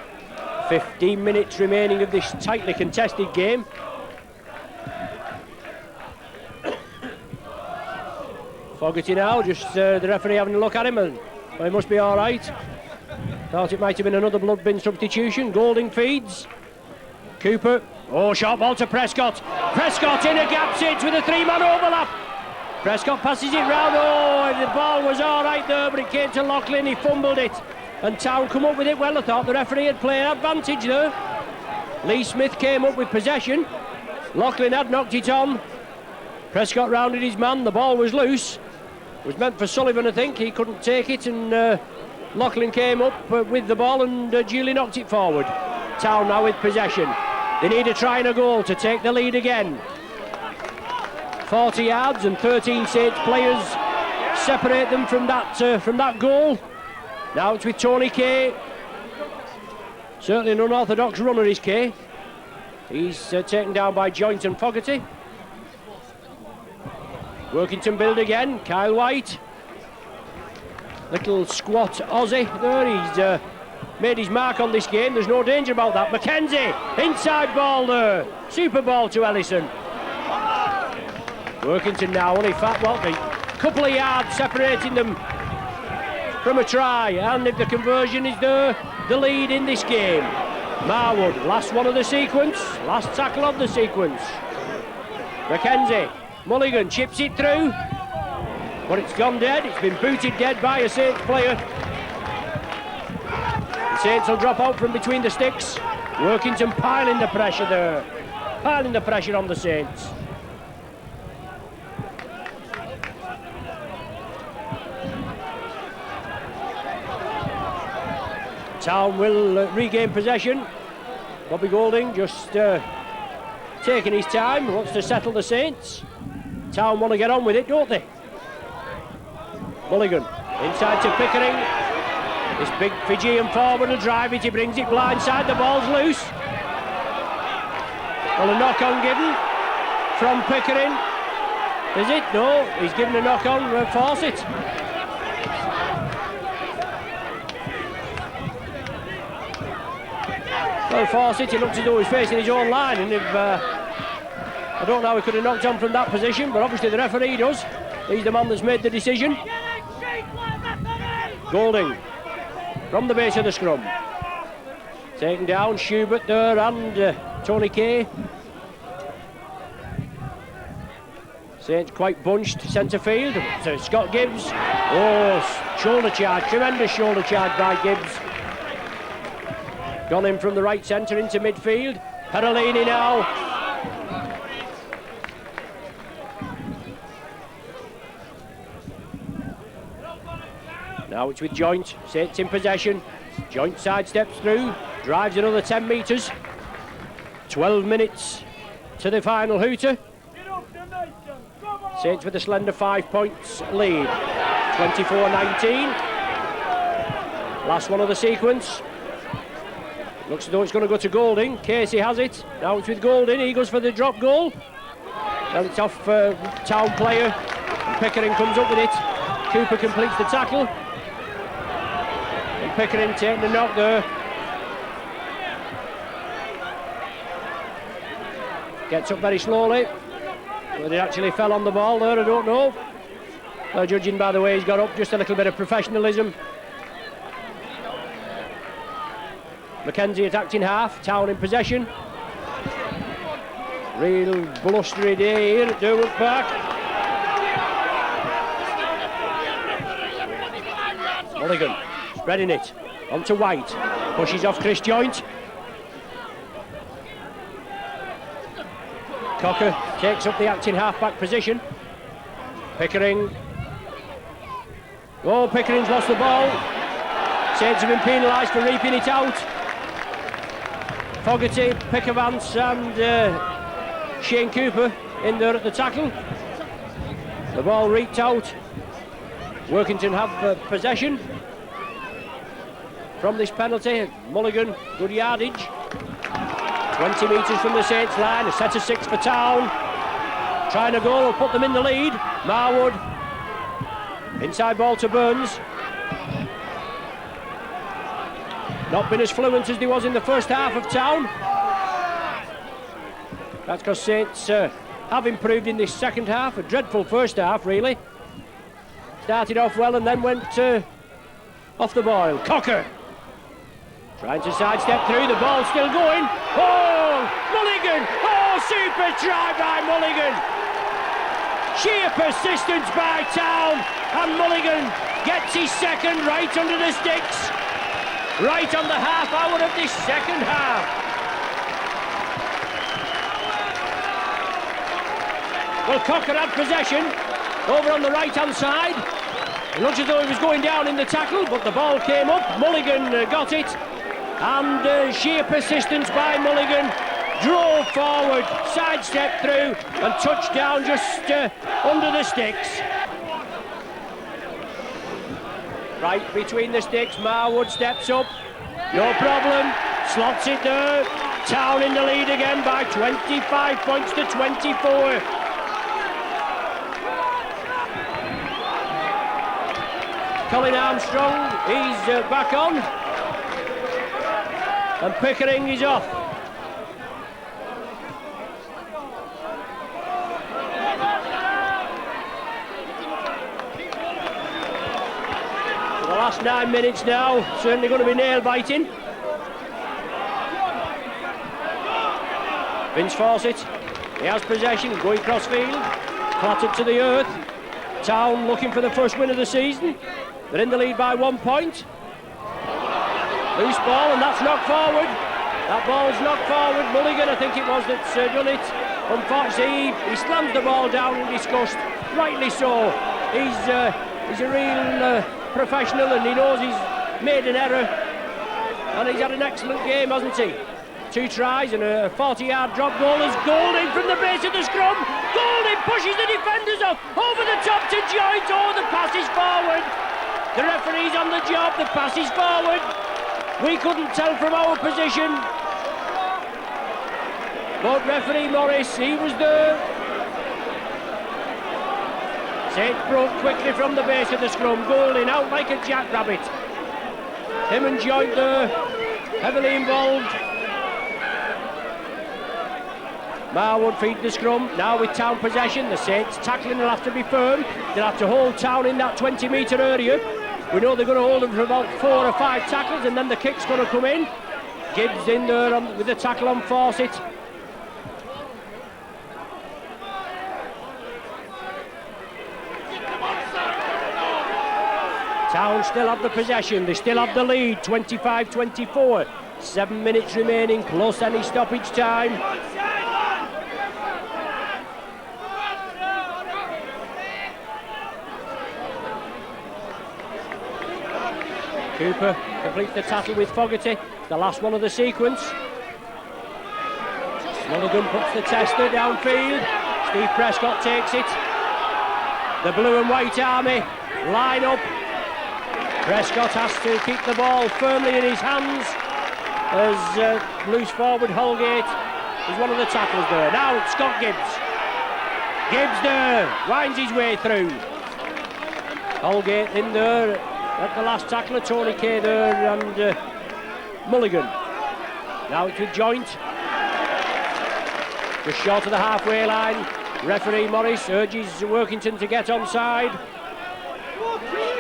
15 minutes remaining of this tightly contested game. Fogarty now, just the referee having a look at him, and well, he must be all right. Thought it might have been another blood bin substitution. Golding feeds. Cooper, oh, short ball to Prescott. Prescott in a gap six with a 3-man overlap. Prescott passes it round. Oh, the ball was all right there, but it came to Loughlin. He fumbled it, and Town come up with it well. I thought the referee had played advantage there. Lee Smith came up with possession. Loughlin had knocked it on. Prescott rounded his man. The ball was loose. It was meant for Sullivan, I think. He couldn't take it, and Loughlin came up with the ball and duly knocked it forward. Town now with possession. They need a try and a goal to take the lead again. 40 yards and 13 Saints players separate them from that goal. Now it's with Tony Kay. Certainly an unorthodox runner is Kay. He's taken down by Joint and Fogarty. Workington build again. Kyle White. Little squat Aussie there. He's made his mark on this game. There's no danger about that. Mackenzie, inside ball there. Super ball to Ellison. Workington now only a couple of yards separating them from a try. And if the conversion is there, the lead in this game. Marwood, last one of the sequence. Last tackle of the sequence. Mackenzie. Mulligan chips it through, but it's gone dead. It's been booted dead by a Saints player. The Saints will drop out from between the sticks. Workington piling the pressure there. Piling the pressure on the Saints. Town will regain possession. Bobby Golding just taking his time, wants to settle the Saints. Town want to get on with it, don't they? Mulligan, inside to Pickering. This big Fijian forward will drive it, he brings it blindside, the ball's loose. Well, a knock-on given from Pickering. Is it? No, he's given a knock-on, Fawcett. Well, Fawcett, he looks as though he's facing his own line, and if I don't know how he could have knocked on from that position, but obviously the referee does. He's the man that's made the decision. Golding from the base of the scrum. Taken down, Schubert there and Tony Kay. Saints quite bunched centre field. So Scott Gibbs. Oh, shoulder charge, tremendous shoulder charge by Gibbs. Gone in from the right centre into midfield. Perolini now. Now it's with Joint. Saints in possession. Joint sidesteps through. Drives another 10 metres. 12 minutes to the final hooter. Saints with a slender 5 points lead. 24-19. Last one of the sequence. Looks as though it's going to go to Golding. Casey has it. Now it's with Golding. He goes for the drop goal. Well, it's off Town player. And Pickering comes up with it. Cooper completes the tackle. And Pickering taking the knock there. Gets up very slowly. Whether he actually fell on the ball there, I don't know. Judging by the way he's got up, just a little bit of professionalism. Mackenzie attacked in half, Town in possession. Real blustery day here at Durwood Park. Mulligan spreading it onto White. Pushes off Chris Joint. Cocker takes up the acting half-back position. Pickering. Oh, Pickering's lost the ball. Saints have been penalised for reaping it out. Fogarty, Pickervance and Shane Cooper in there at the tackle. The ball reaped out. Workington have possession from this penalty. Mulligan, good yardage. 20 metres from the Saints line, a set of 6 for Town. Trying a goal will put them in the lead. Marwood, inside ball to Burns. Not been as fluent as he was in the first half of Town. That's because Saints have improved in this second half. A dreadful first half, really. Started off well and then went off the boil. Cocker trying to sidestep through, the ball still going. Oh, Mulligan! Oh, super try by Mulligan! Sheer persistence by Town, and Mulligan gets his second right under the sticks. Right on the half hour of this second half. Well, Cocker had possession over on the right-hand side. It looks as though he was going down in the tackle, but the ball came up. Mulligan got it. And sheer persistence by Mulligan, drove forward, sidestepped through and touched down just under the sticks. Right between the sticks, Marwood steps up, no problem, slots it there. Town in the lead again by 25 points to 24. Colin Armstrong, he's back on. And Pickering is off. For the last 9 minutes now, certainly going to be nail-biting. Vince Fawcett, he has possession, going cross-field, clattered to the earth. Town looking for the first win of the season. They're in the lead by 1 point. Loose ball, and that's knocked forward. That ball's knocked forward. Mulligan, I think it was, that's done it. Unfortunately, he slams the ball down in disgust. Rightly so. He's a real professional, and he knows he's made an error. And he's had an excellent game, hasn't he? 2 tries and a 40-yard drop goal as Golding from the base of the scrum. Golding pushes the defenders off, over the top to Joint. Oh, the pass is forward. The referee's on the job, the pass is forward. We couldn't tell from our position. But referee Morris, he was there. Saints broke quickly from the base of the scrum. Golding out like a jackrabbit. Him and Joint there, heavily involved. Marwood feed the scrum, now with Town possession. The Saints tackling will have to be firm. They'll have to hold Town in that 20-metre area. We know they're going to hold them for about 4 or 5 tackles, and then the kick's going to come in. Gibbs in there with the tackle on Fawcett. Town still have the possession, they still have the lead, 25-24. 7 minutes remaining, plus any stoppage time. Cooper completes the tackle with Fogarty, the last one of the sequence. Mulligan puts the tester downfield. Steve Prescott takes it. The blue and white army line up. Prescott has to keep the ball firmly in his hands as loose forward Holgate is one of the tacklers there. Now it's Scott Gibbs. Gibbs there, winds his way through. Holgate in there at the last tackler, Tony Kay there and Mulligan. Now it's with Joint. Just short of the halfway line. Referee Morris urges Workington to get onside.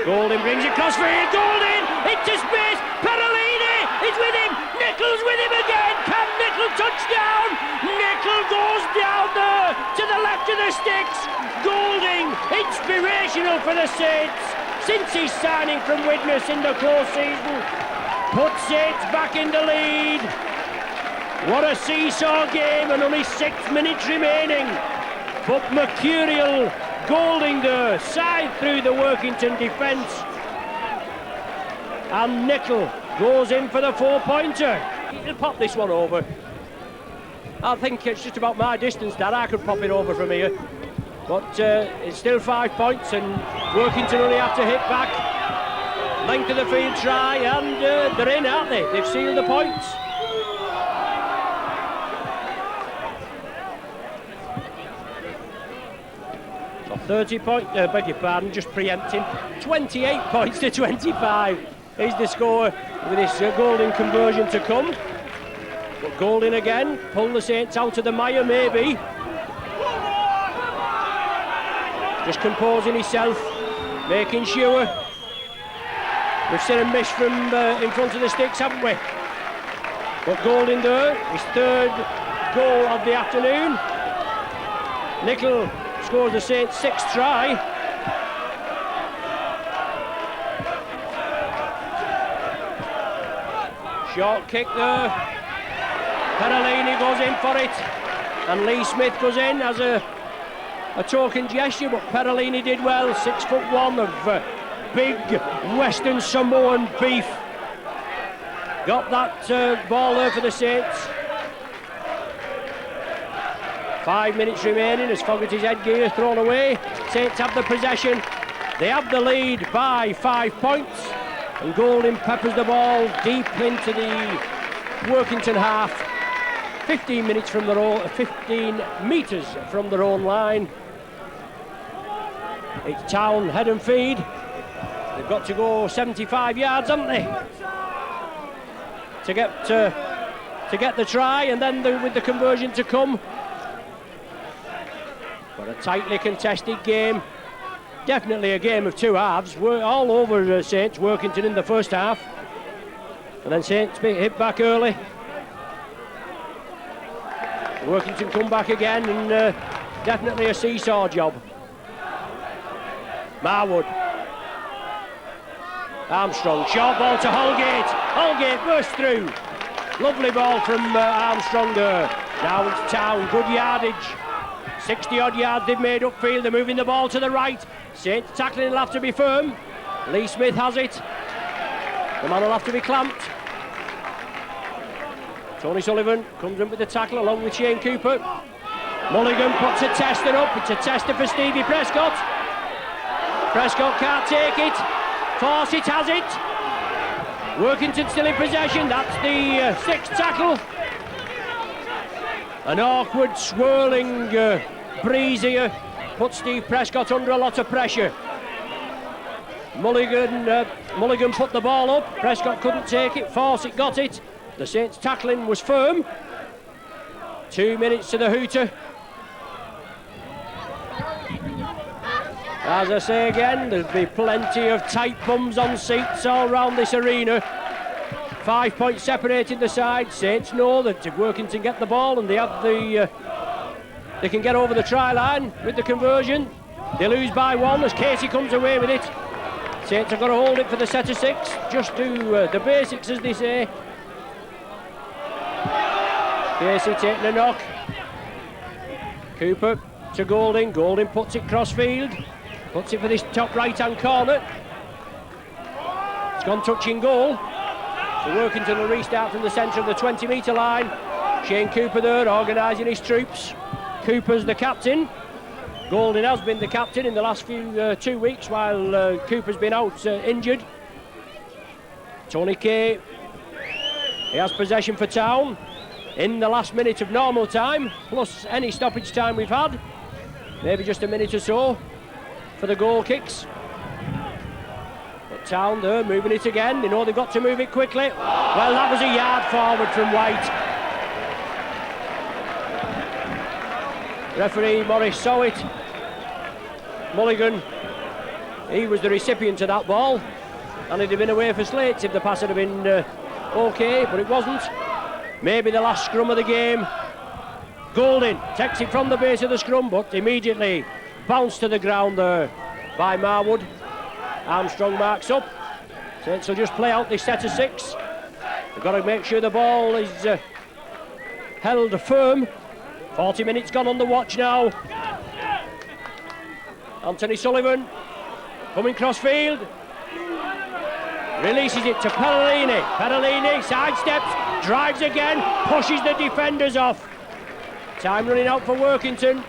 Golding brings it crossfield. Golding into space. Perolini is with him. Nichols with him again. Can Nicholl touch down? Nicholl goes down there to the left of the sticks. Golding, inspirational for the Saints since his signing from Widnes in the close season, puts Saints back in the lead. What a seesaw game, and only 6 minutes remaining. But mercurial Golding there, side through the Workington defence. And Nicholl goes in for the 4-pointer. He'll pop this one over. I think it's just about my distance, Dad. I could pop it over from here. But it's still 5 points, and Workington only have to hit back. Length of the field try, and they're in, aren't they? They've sealed the points. 30 points, beg your pardon, just preempting. 28 points to 25 is the score with this Golding conversion to come. But Golding again, pull the Saints out of the mire maybe. Just composing himself, making sure. We've seen a miss from in front of the sticks, haven't we? But Golding there, his 3rd goal of the afternoon. Nicholl scores the Saints' 6th try. Short kick there. Perolini goes in for it, and Lee Smith goes in as a token gesture, but Perolini did well. 6'1" of big Western Samoan beef. Got that ball there for the Saints. 5 minutes remaining as Fogarty's headgear thrown away. Saints have the possession. They have the lead by 5 points. And Golding peppers the ball deep into the Workington half. 15 minutes from their own, 15 metres from their own line. It's Town head and feed. They've got to go 75 yards, haven't they? To get the try, and then with the conversion to come. But a tightly contested game. Definitely a game of 2 halves. We're all over Saints, Workington in the first half. And then Saints hit back early. Workington come back again, and definitely a seesaw job. Marwood. Armstrong, short ball to Holgate. Holgate burst through. Lovely ball from Armstrong there. Now it's Town, good yardage. 60-odd yards they've made upfield. They're moving the ball to the right. Saints tackling will have to be firm. Lee Smith has it. The man will have to be clamped. Tony Sullivan comes in with the tackle along with Shane Cooper. Mulligan puts a tester up. It's a tester for Stevie Prescott. Prescott can't take it. Fawcett has it. Workington still in possession. That's the 6th tackle. An awkward, swirling breeze here puts Steve Prescott under a lot of pressure. Mulligan put the ball up. Prescott couldn't take it. Fawcett got it. The Saints tackling was firm. 2 minutes to the hooter. As I say again, there'll be plenty of tight bums on seats all round this arena. 5 points separating the sides. Saints know that if Workington get the ball and they have they can get over the try line with the conversion, they lose by 1 as Casey comes away with it. Saints have got to hold it for the set of 6. Just do the basics, as they say. Casey taking a knock. Cooper to Golding. Golding puts it cross-field. Puts it for this top right-hand corner. It's gone touching goal. So Workington will restart from the centre of the 20-metre line. Shane Cooper there organising his troops. Cooper's the captain. Golding has been the captain in the last few 2 weeks while Cooper's been out injured. Tony Kay, he has possession for Town in the last minute of normal time, plus any stoppage time we've had. Maybe just a minute or so for the goal kicks. But Town there moving it again. They know they've got to move it quickly. Well, that was a yard forward from White. Referee Morris saw it. Mulligan, he was the recipient of that ball, and it'd have been away for Slates if the pass had been okay, but it wasn't. Maybe the last scrum of the game. Golding takes it from the base of the scrum, but immediately bounced to the ground there by Marwood. Armstrong marks up. Saints will just play out this set of 6. They've got to make sure the ball is held firm. 40 minutes gone on the watch now. Anthony Sullivan coming cross-field. Releases it to Perellini. Perellini sidesteps, drives again, pushes the defenders off. Time running out for Workington.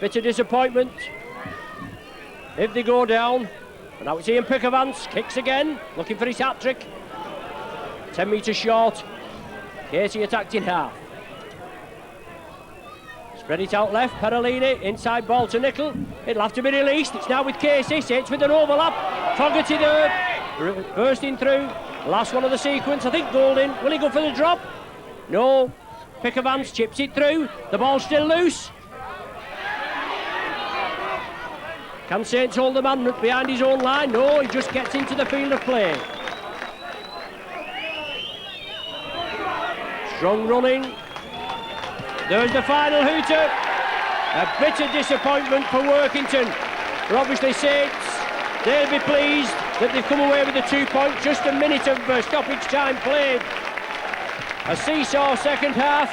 Bit of disappointment if they go down. And now it's Ian Pickervance, kicks again, looking for his hat-trick. 10 metres short. Casey attacked in half. Spread it out left, Perellini, inside ball to Nickel. It'll have to be released. It's now with Casey. Saints with an overlap. Fogarty there, bursting through. Last one of the sequence, I think Golding. Will he go for the drop? No. Pickervance chips it through. The ball's still loose. Can Saints hold the man behind his own line? No, he just gets into the field of play. Strong running. There's the final hooter. A bit of disappointment for Workington. For obviously Saints, they'll be pleased that they've come away with the 2 points. Just a minute of stoppage time played. A seesaw second half.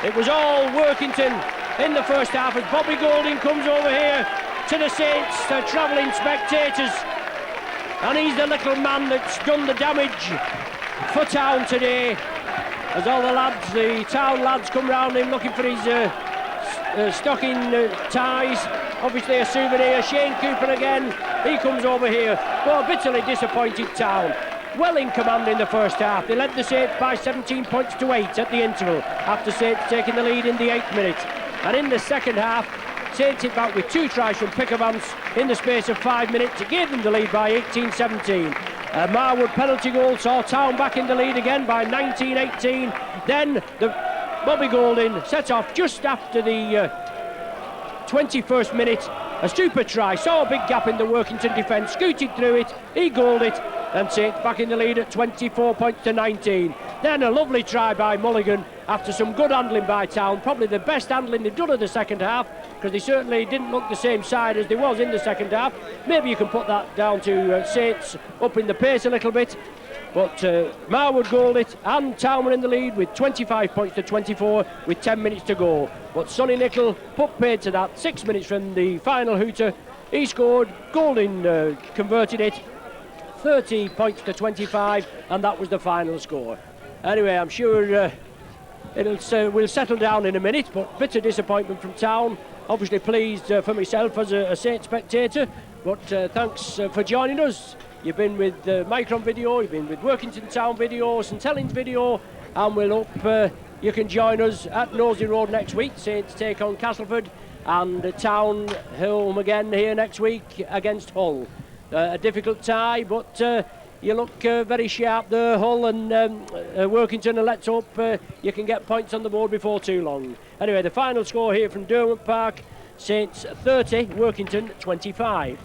It was all Workington in the first half as Bobby Golding comes over here to the Saints, travelling spectators. And he's the little man that's done the damage for Town today. As all the lads, the Town lads, come round him looking for his stocking ties. Obviously a souvenir. Shane Cooper again, he comes over here. Well, bitterly disappointed Town. Well in command in the first half. They led the Saints by 17 points to 8 at the interval, after Saints taking the lead in the 8th minute. And in the second half, Saints hit back with 2 tries from Pickervance in the space of 5 minutes to give them the lead by 18-17. Marwood penalty goal saw Town back in the lead again by 19-18. Then Bobby Golding set off just after the 21st minute. A stupid try, saw a big gap in the Workington defence, scooted through it, he goaled it, and Saints back in the lead at 24 points to 19. Then a lovely try by Mulligan after some good handling by Town, probably the best handling they've done in the second half, because they certainly didn't look the same side as they was in the second half. Maybe you can put that down to Saints upping the pace a little bit, but Marwood goaled it, and Town were in the lead with 25 points to 24 with 10 minutes to go. But Sonny Nickel put paid to that. 6 minutes from the final hooter, he scored. Golding converted it. 30 points to 25, and that was the final score. Anyway, I'm sure we'll settle down in a minute, but bitter disappointment from Town. Obviously pleased for myself as a Saints spectator, but thanks for joining us. You've been with Micron Video, you've been with Workington Town Video, St Helens Video, and we'll hope you can join us at Nosey Road next week. Saints take on Castleford, and Town home again here next week against Hull. A difficult tie, but You look very sharp there, Hull, and Workington, and let's hope you can get points on the board before too long. Anyway, the final score here from Derwent Park, Saints 30, Workington 25.